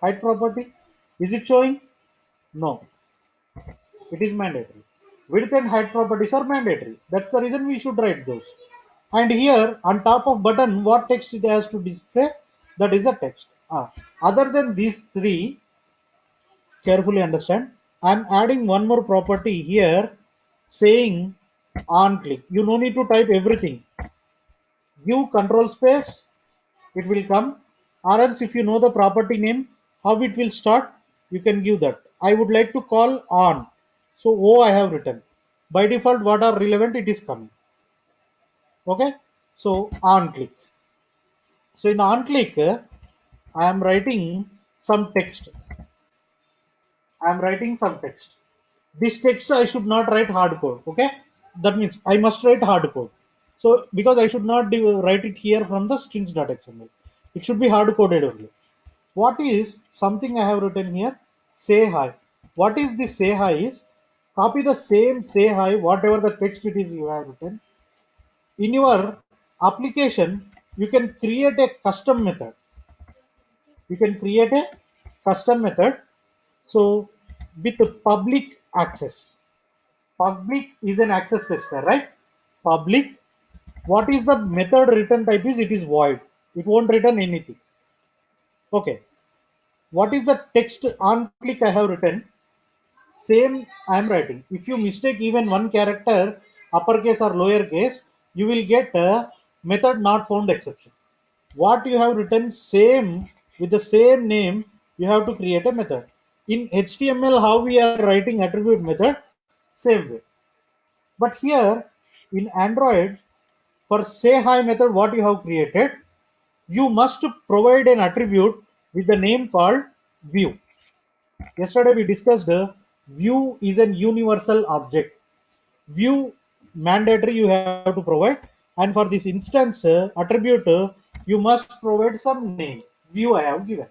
height property. Is it showing? No. It is mandatory. Width and height properties are mandatory. That's the reason we should write those. And here on top of button, what text it has to display? That is the text. Other than these three, carefully understand. I am adding one more property here. saying on click. You no need to type everything. Give control space, it will come. Or else if you know the property name, how it will start, you can give that. I would like to call on. So O I have written. By default, what are relevant, it is coming. Okay. So on click. So in on click, I am writing some text. I am writing some text. This text I should not write hard code. Okay. That means I must write hard code. So because I should not write it here from the strings.xml. It should be hard coded only. What is something I have written here? Say hi. What is this say hi is? Copy the same say hi, whatever the text it is you have written. In your application, you can create a custom method. You can create a custom method. So with the public access. Public is an access specifier, right? Public. What is the method return type is? It is void. It won't return anything. Okay. What is the text on click I have written? Same I am writing. If you mistake even one character, uppercase or lowercase, you will get a method not found exception. What you have written same with the same name, you have to create a method. In HTML, how we are writing attribute method, same way. But here in Android, for say hi method, what you have created, you must provide an attribute with the name called view. Yesterday we discussed view is an universal object. View mandatory you have to provide, and for this instance attribute you must provide some name. View I have given.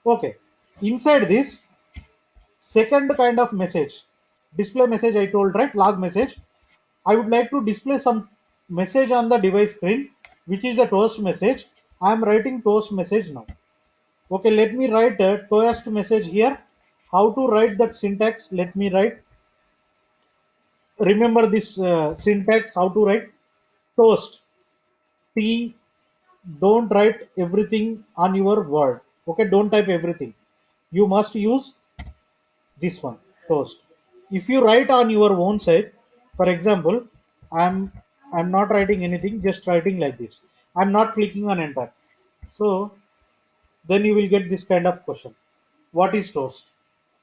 Okay. Inside this second kind of message, display message I told, right? Log message. I would like to display some message on the device screen, which is a toast message. I am writing toast message now. Okay, let me write a toast message here. How to write that syntax? Let me write. Remember this syntax, how to write toast. T, don't write everything on your word. Okay, don't type everything. You must use this one, toast. If you write on your own side, for example, i'm I'm not writing anything, just writing like this. I'm not clicking on enter. So then you will get this kind of question, what is toast?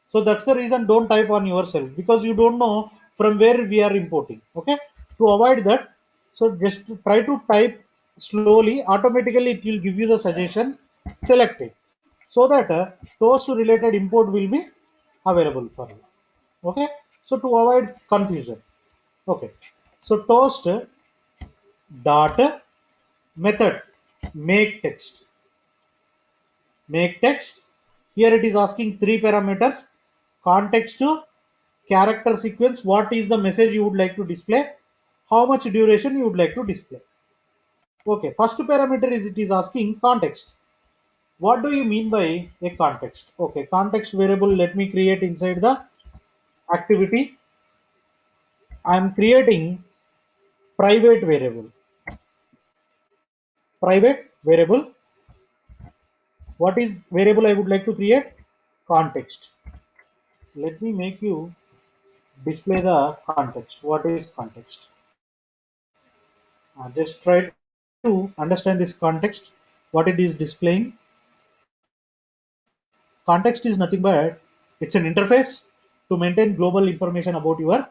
So that's the reason, don't type on yourself, because you don't know from where we are importing. Okay, to avoid that, so just try to type slowly, automatically it will give you the suggestion, select it, so that toast related import will be available for you. Okay, so to avoid confusion. Okay, so toast dot method make text. Make text, here it is asking three parameters: context to character sequence, what is the message you would like to display, how much duration you would like to display. Okay, first parameter is, it is asking context. What do you mean by a context? Okay, context variable, let me create inside the activity. I am creating private variable. Private variable, what is variable I would like to create? Context. Let me make you display the context. What is context? Just try to understand this context, what it is displaying. Context is nothing but it's an interface to maintain global information about your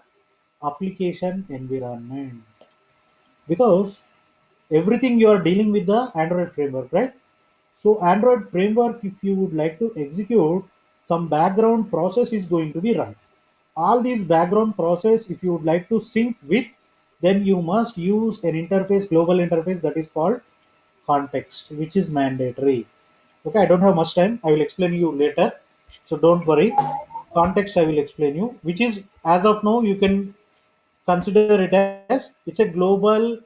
application environment. Because everything you are dealing with the Android framework, right? So Android framework, if you would like to execute, some background process is going to be run. All these background process, if you would like to sync with, then you must use an interface, global interface, that is called context, which is mandatory. Okay, I don't have much time. I will explain you later. So don't worry. Context I will explain you, which is as of now you can consider it as it's a global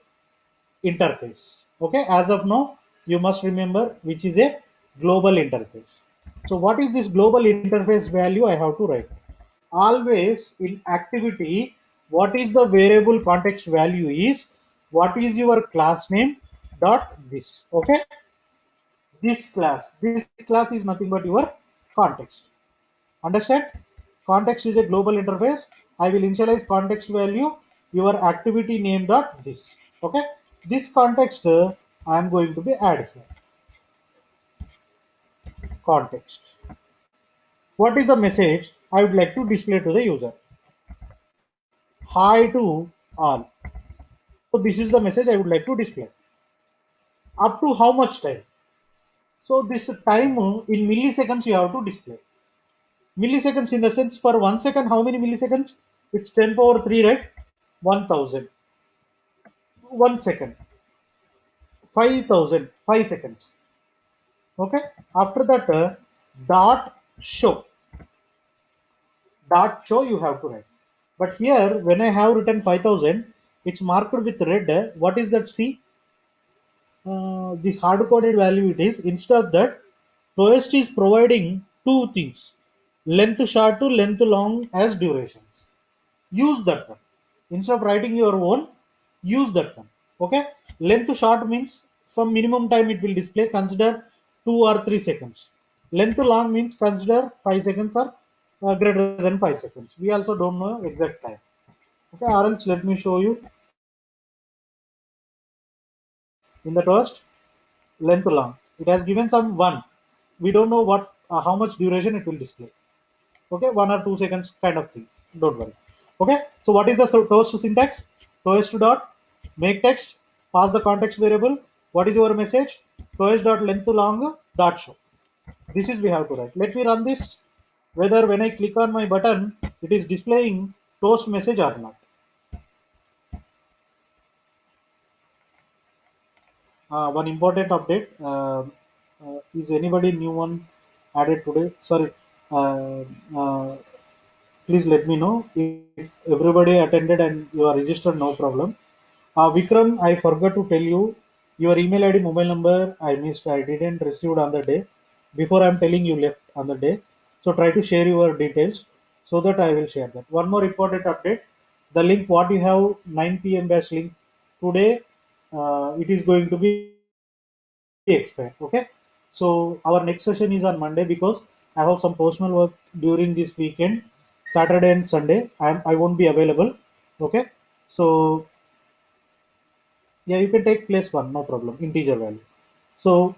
interface. Okay, as of now you must remember which is a global interface. So what is this global interface value I have to write? Always in activity, what is the variable context value is what is your class name dot this. Okay, this class is nothing but your context. Understand? Context is a global interface. I will initialize context value your activity name dot this. Okay, this context I am going to be add here. Context. What is the message I would like to display to the user? Hi to all. So this is the message I would like to display. Up to how much time? So this time in milliseconds you have to display. Milliseconds in the sense for 1 second, how many milliseconds? It's 10 power 3, right? 1000. 1 second. 5000. 5 seconds. Okay. After that, dot show. Dot show you have to write. But here, when I have written 5000, it's marked with red. What is that? See, this hard coded value it is. Instead of that, Toast is providing two things: length short to length long as durations. Use that one. Instead of writing your own, use that one. Okay. Length short means some minimum time it will display. Consider 2 or 3 seconds. Length long means consider 5 seconds or greater than 5 seconds. We also don't know exact time. Okay. Or else let me show you in the first length long. It has given some one. We don't know what how much duration it will display. Okay, 1 or 2 seconds kind of thing. Don't worry. Okay, so what is the toast syntax? Toast dot make text, pass the context variable. What is your message? Toast dot length long dot show. This is we have to write. Let me run this. Whether when I click on my button, it is displaying toast message or not. One important update. Is anybody new one added today? Sorry. Uh, uh, Please let me know if everybody attended and you are registered, no problem. Vikram, I forgot to tell you your email ID, mobile number. I missed. I didn't receive on the day. Before I'm telling you left on the day. So try to share your details so that I will share that. One more important update. The link what you have 9 p.m. batch link today. It is going to be expired. Okay. So our next session is on Monday because I have some personal work during this weekend, Saturday and Sunday. I won't be available. Okay. So yeah, you can take place one, no problem, integer value. So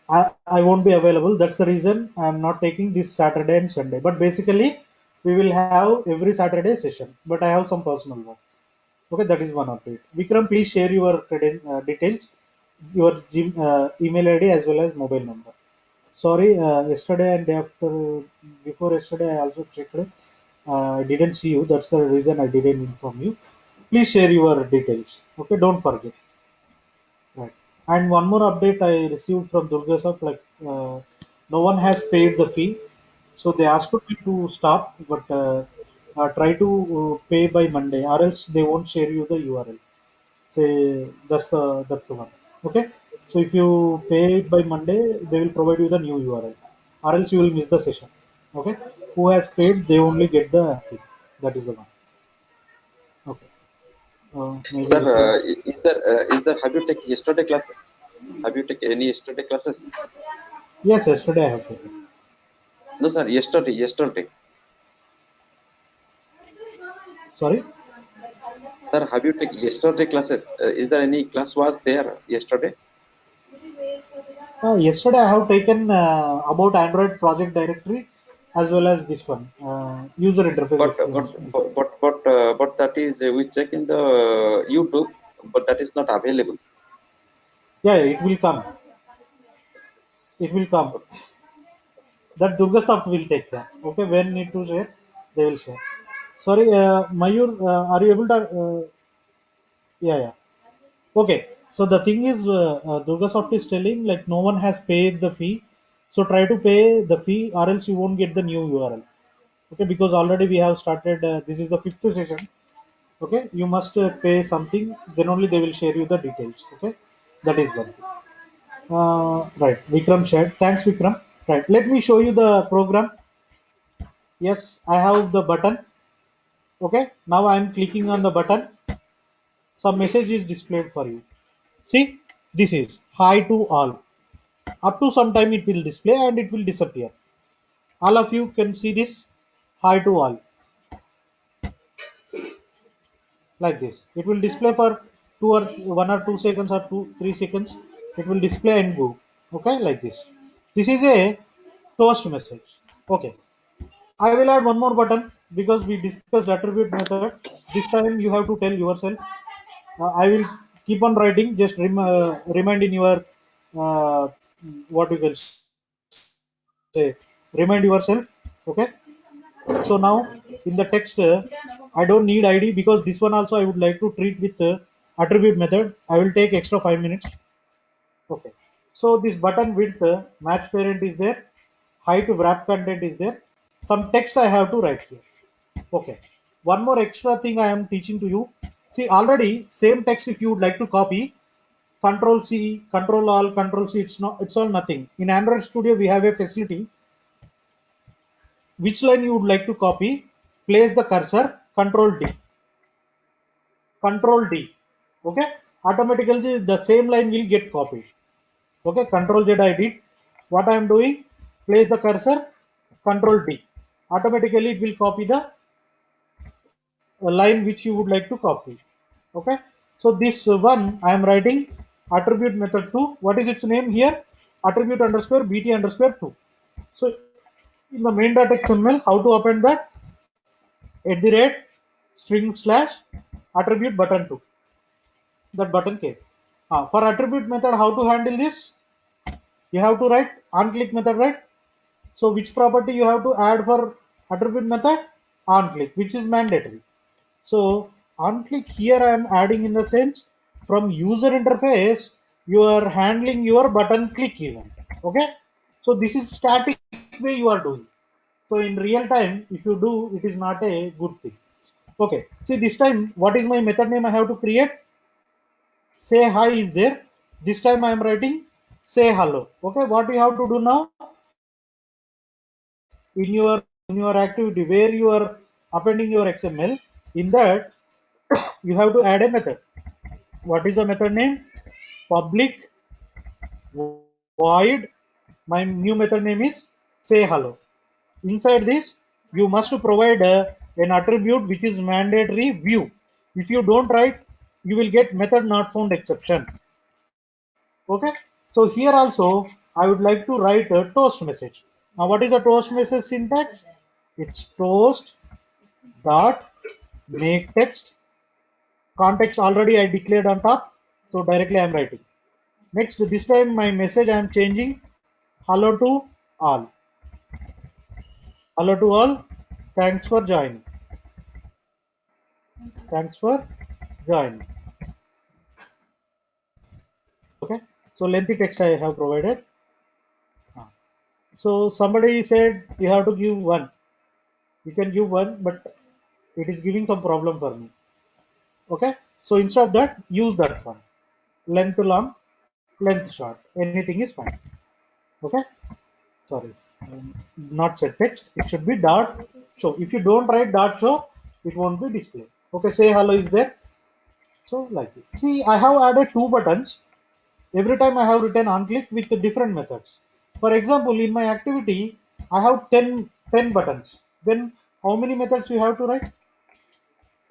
I won't be available. That's the reason I'm not taking this Saturday and Sunday. But basically, we will have every Saturday session. But I have some personal work. Okay, that is one update. Vikram, please share your details, your email ID as well as mobile number. Sorry, yesterday and day after, before yesterday, I also checked. I didn't see you. That's the reason I didn't inform you. Please share your details. Okay, don't forget. Right. And one more update I received from Durga sir, like no one has paid the fee, so they asked me to stop, but try to pay by Monday, or else they won't share you the URL. Say that's the one. Okay. So if you pay it by Monday, they will provide you the new URL, or else you will miss the session. Okay. Who has paid, they only get the thing. That is the one. Okay. Maybe Sir, refresh. is there have you taken yesterday classes? Have you taken any yesterday classes? Yes, yesterday I have taken. No, sir. Yesterday. Sorry. Sir, have you taken yesterday classes? Is there any class was there yesterday? Yesterday I have taken about Android project directory as well as this one user interface But explanation. but that is we check in the YouTube, but that is not available. Yeah, yeah, it will come. It will come. That Durga Soft will take care. Okay, when need to share, they will share. Sorry, Mayur, are you able to? Yeah, yeah. Okay. So the thing is, Durga Soft is telling like no one has paid the fee. So try to pay the fee, or else you won't get the new URL. Okay, because already we have started. This is the fifth session. Okay, you must pay something, then only they will share you the details. Okay, that is one thing. Right, Vikram shared. Thanks, Vikram. Right, let me show you the program. Yes, I have the button. Okay, now I am clicking on the button. Some message is displayed for you. See, this is hi to all. Up to some time it will display and it will disappear. All of you can see this. hi to all, like this. It will display for 1 or 2 seconds or 2 3 seconds. It will display and go. Okay, like this. This is a toast message. Okay, I will add one more button because we discussed attribute method. This time you have to tell yourself. I will keep on writing. Just remind in your uh, what you can say. Remind yourself. Okay. So now in the text, I don't need ID because this one also I would like to treat with attribute method. I will take extra 5 minutes. Okay. So this button width match parent is there. Height wrap content is there. Some text I have to write here. Okay. One more extra thing I am teaching to you. See, already same text if you would like to copy, Control C, Control All, Control C. It's all nothing. In Android Studio we have a facility. Which line you would like to copy? Place the cursor. Control D. Control D. Okay. Automatically the same line will get copied. Okay. Control Z I did. What I am doing? Place the cursor. Control D. Automatically it will copy the line which you would like to copy. Okay, so this one I am writing attribute method 2. What is its name here? Attribute underscore bt underscore 2. So in the main.xml, how to append that? At the rate string slash attribute button 2. That button came. For attribute method, how to handle this? You have to write on click method, right? So which property you have to add for attribute method? On click, which is mandatory. So on click here I am adding in the sense from user interface you are handling your button click event. Okay, so this is static way you are doing. So in real time if you do it is not a good thing. Okay, see this time what is my method name I have to create? Say hi is there. This time I am writing say hello. Okay, what you have to do now in your activity where you are appending your XML, in that you have to add a method. What is the method name? Public void. My new method name is say hello. Inside this you must provide an attribute which is mandatory view. If you don't write you will get method not found exception. Okay, so here also I would like to write a toast message. Now what is a toast message syntax? It's toast dot make text. Context already I declared on top, so directly I am writing. Next, this time my message I am changing hello to all. Hello to all. Thanks for joining. Thanks for joining. Okay. So lengthy text I have provided. So somebody said you have to give one. You can give one, but it is giving some problem for me. Okay. So instead of that, use that one. Length long, length short. Anything is fine. Okay. Sorry, not set text. It should be dot show. If you don't write dot show, it won't be displayed. Okay, say hello is there. So like this. See, I have added two buttons. Every time I have written on click with different methods. For example, in my activity, I have 10 buttons. Then how many methods you have to write?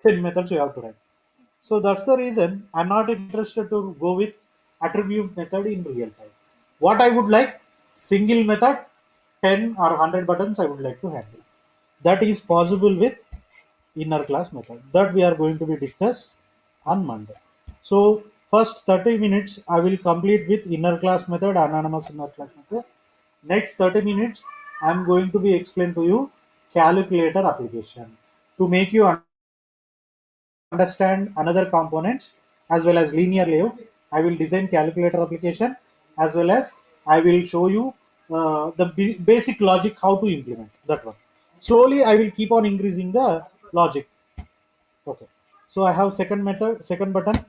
10 methods you have to write. So that's the reason I'm not interested to go with attribute method in real time. What I would like, single method, 10 or 100 buttons I would like to handle. That is possible with inner class method that we are going to be discussed on Monday. So first 30 minutes I will complete with inner class method, anonymous inner class method. Next 30 minutes I am going to be explain to you calculator application to make you understand another components as well as linear layout. I will design calculator application as well as I will show you the basic logic how to implement that one. Slowly I will keep on increasing the logic. Okay. So I have second method, second button.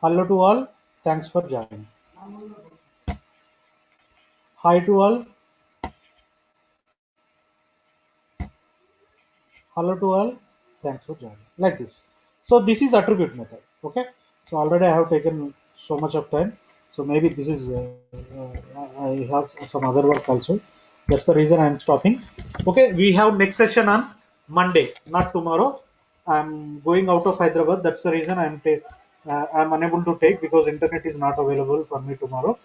Hello to all. Thanks for joining. Hi to all. Hello to all. Thanks for joining. Like this. So this is attribute method. Okay. So already I have taken so much of time. So maybe this is I have some other work also. That's the reason I'm stopping. Okay, we have next session on Monday, not tomorrow. I'm going out of Hyderabad. That's the reason I'm unable to take, because internet is not available for me tomorrow.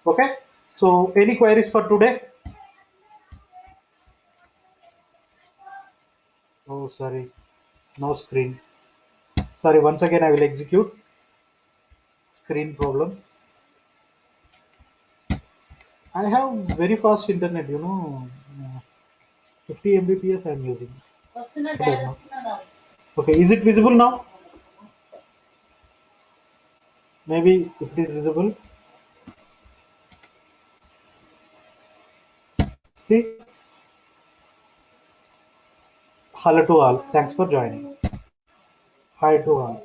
Okay. So any queries for today? Oh, sorry, no screen. Sorry, once again I will execute. Screen problem. I have very fast internet, 50 Mbps I'm using. I don't know. Okay, is it visible now? Maybe if it is visible. See, hello to all. Thanks for joining. Hi to all.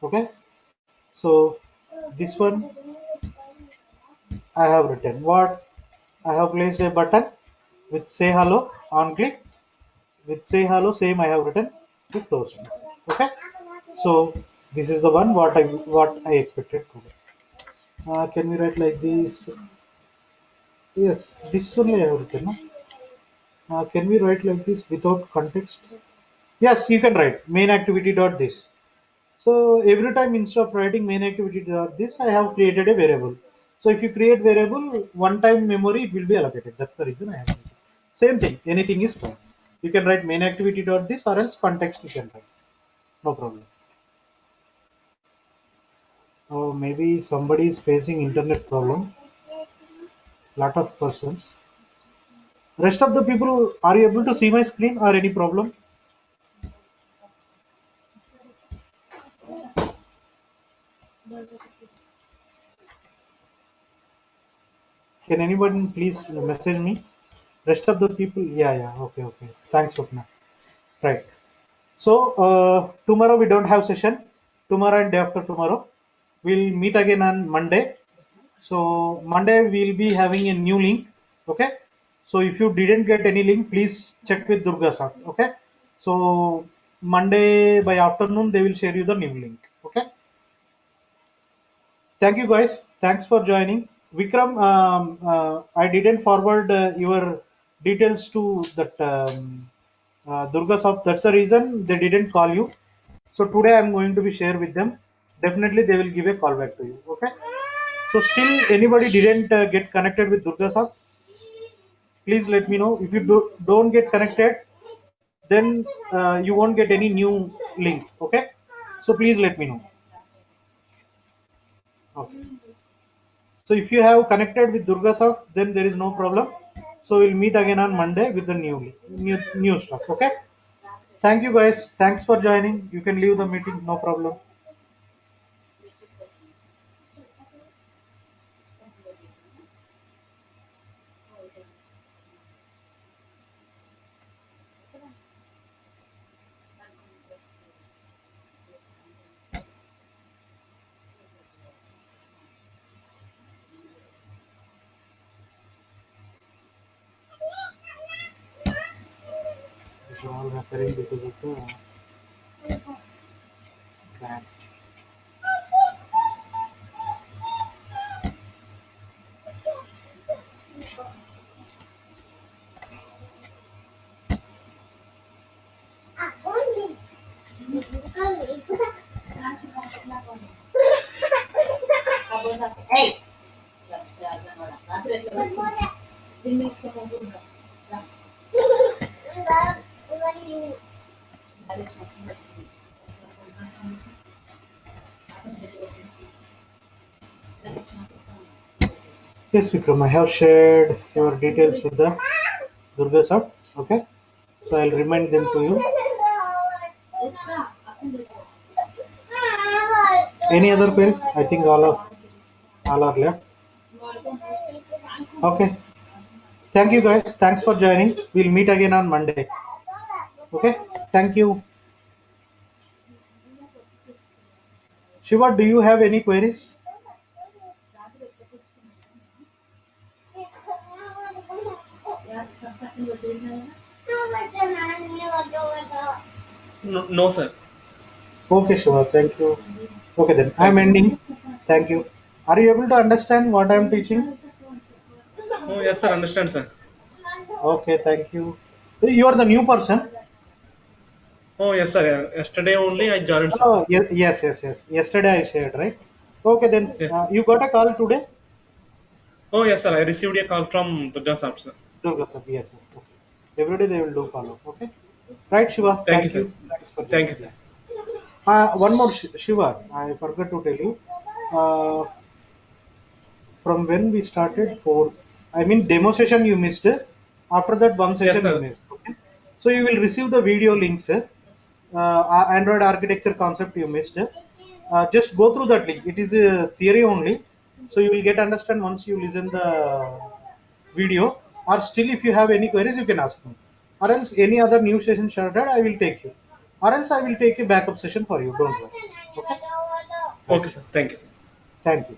Okay, so this one I have written. What I have placed a button with say hello on click. With say hello, same I have written with close message. Okay, so this is the one what I expected to do. Can we write like this? Yes, this only I have written. No? Can we write like this without context? Yes, you can write main activity dot this. So every time instead of writing main activity dot this, I have created a variable. So if you create variable, one time memory it will be allocated. That's the reason I have created. Same thing, anything is fine. You can write main activity dot this, or else context you can write. No problem. Oh, maybe somebody is facing internet problem. Lot of persons. Rest of the people, are you able to see my screen or any problem? Can anyone please message me? Rest of the people, yeah, okay, okay. Thanks, Swapna. Right. So tomorrow we don't have session. Tomorrow and day after tomorrow, we'll meet again on Monday. So Monday we'll be having a new link. Okay. So if you didn't get any link, please check with Durga sir. Okay. So Monday by afternoon they will share you the new link. Okay. Thank you guys. Thanks for joining. Vikram, I didn't forward your details to that Durga shop. That's the reason they didn't call you. So today I'm going to be share with them. Definitely they will give a call back to you. Okay. So still anybody didn't get connected with Durga shop, please let me know. If you don't get connected, then you won't get any new link. Okay. So please let me know. Okay. So if you have connected with DurgaSoft, then there is no problem. So we'll meet again on Monday with the new stuff. Okay. Thank you guys. Thanks for joining. You can leave the meeting. No problem. This is all happening because of the plan. Yes, Vikram, I have shared your details with the DurgaSoft. Okay. So I'll remind them to you. Any other queries? I think all are left. Okay. Thank you guys. Thanks for joining. We'll meet again on Monday. Okay. Thank you. Shiva, do you have any queries? No, no, sir. Okay, Shiva. Thank you. Okay, then I'm ending. Thank you. Are you able to understand what I'm teaching? Oh, yes, sir. Understand, sir. Okay, thank you. You are the new person? Oh, yes, sir. Yesterday only I joined, sir. Oh, yes, yes, yes. Yesterday I shared, right? Okay, then Yes, sir. you got a call today? Oh, yes, sir. I received a call from Durga, sir. Durga sir, yes, yes. Okay. Every day they will do follow. Okay. Right, Shiva. Thank you, Thank sir. you. Thanks for Thank joining. you, sir. Yeah. One more, Shiva. I forgot to tell you. Uh, from when we started for, I mean, demo session you missed. After that, one Yes, session you sir. missed. Okay. So you will receive the video links. Android architecture concept you missed. Just go through that link. It is a theory only. So you will get understand once you listen the video. Or still, if you have any queries, you can ask me. Or else any other new session started, I will take you. Or else I will take a backup session for you. Don't worry. Okay. Right. Okay, sir. Thank you, sir. Thank you.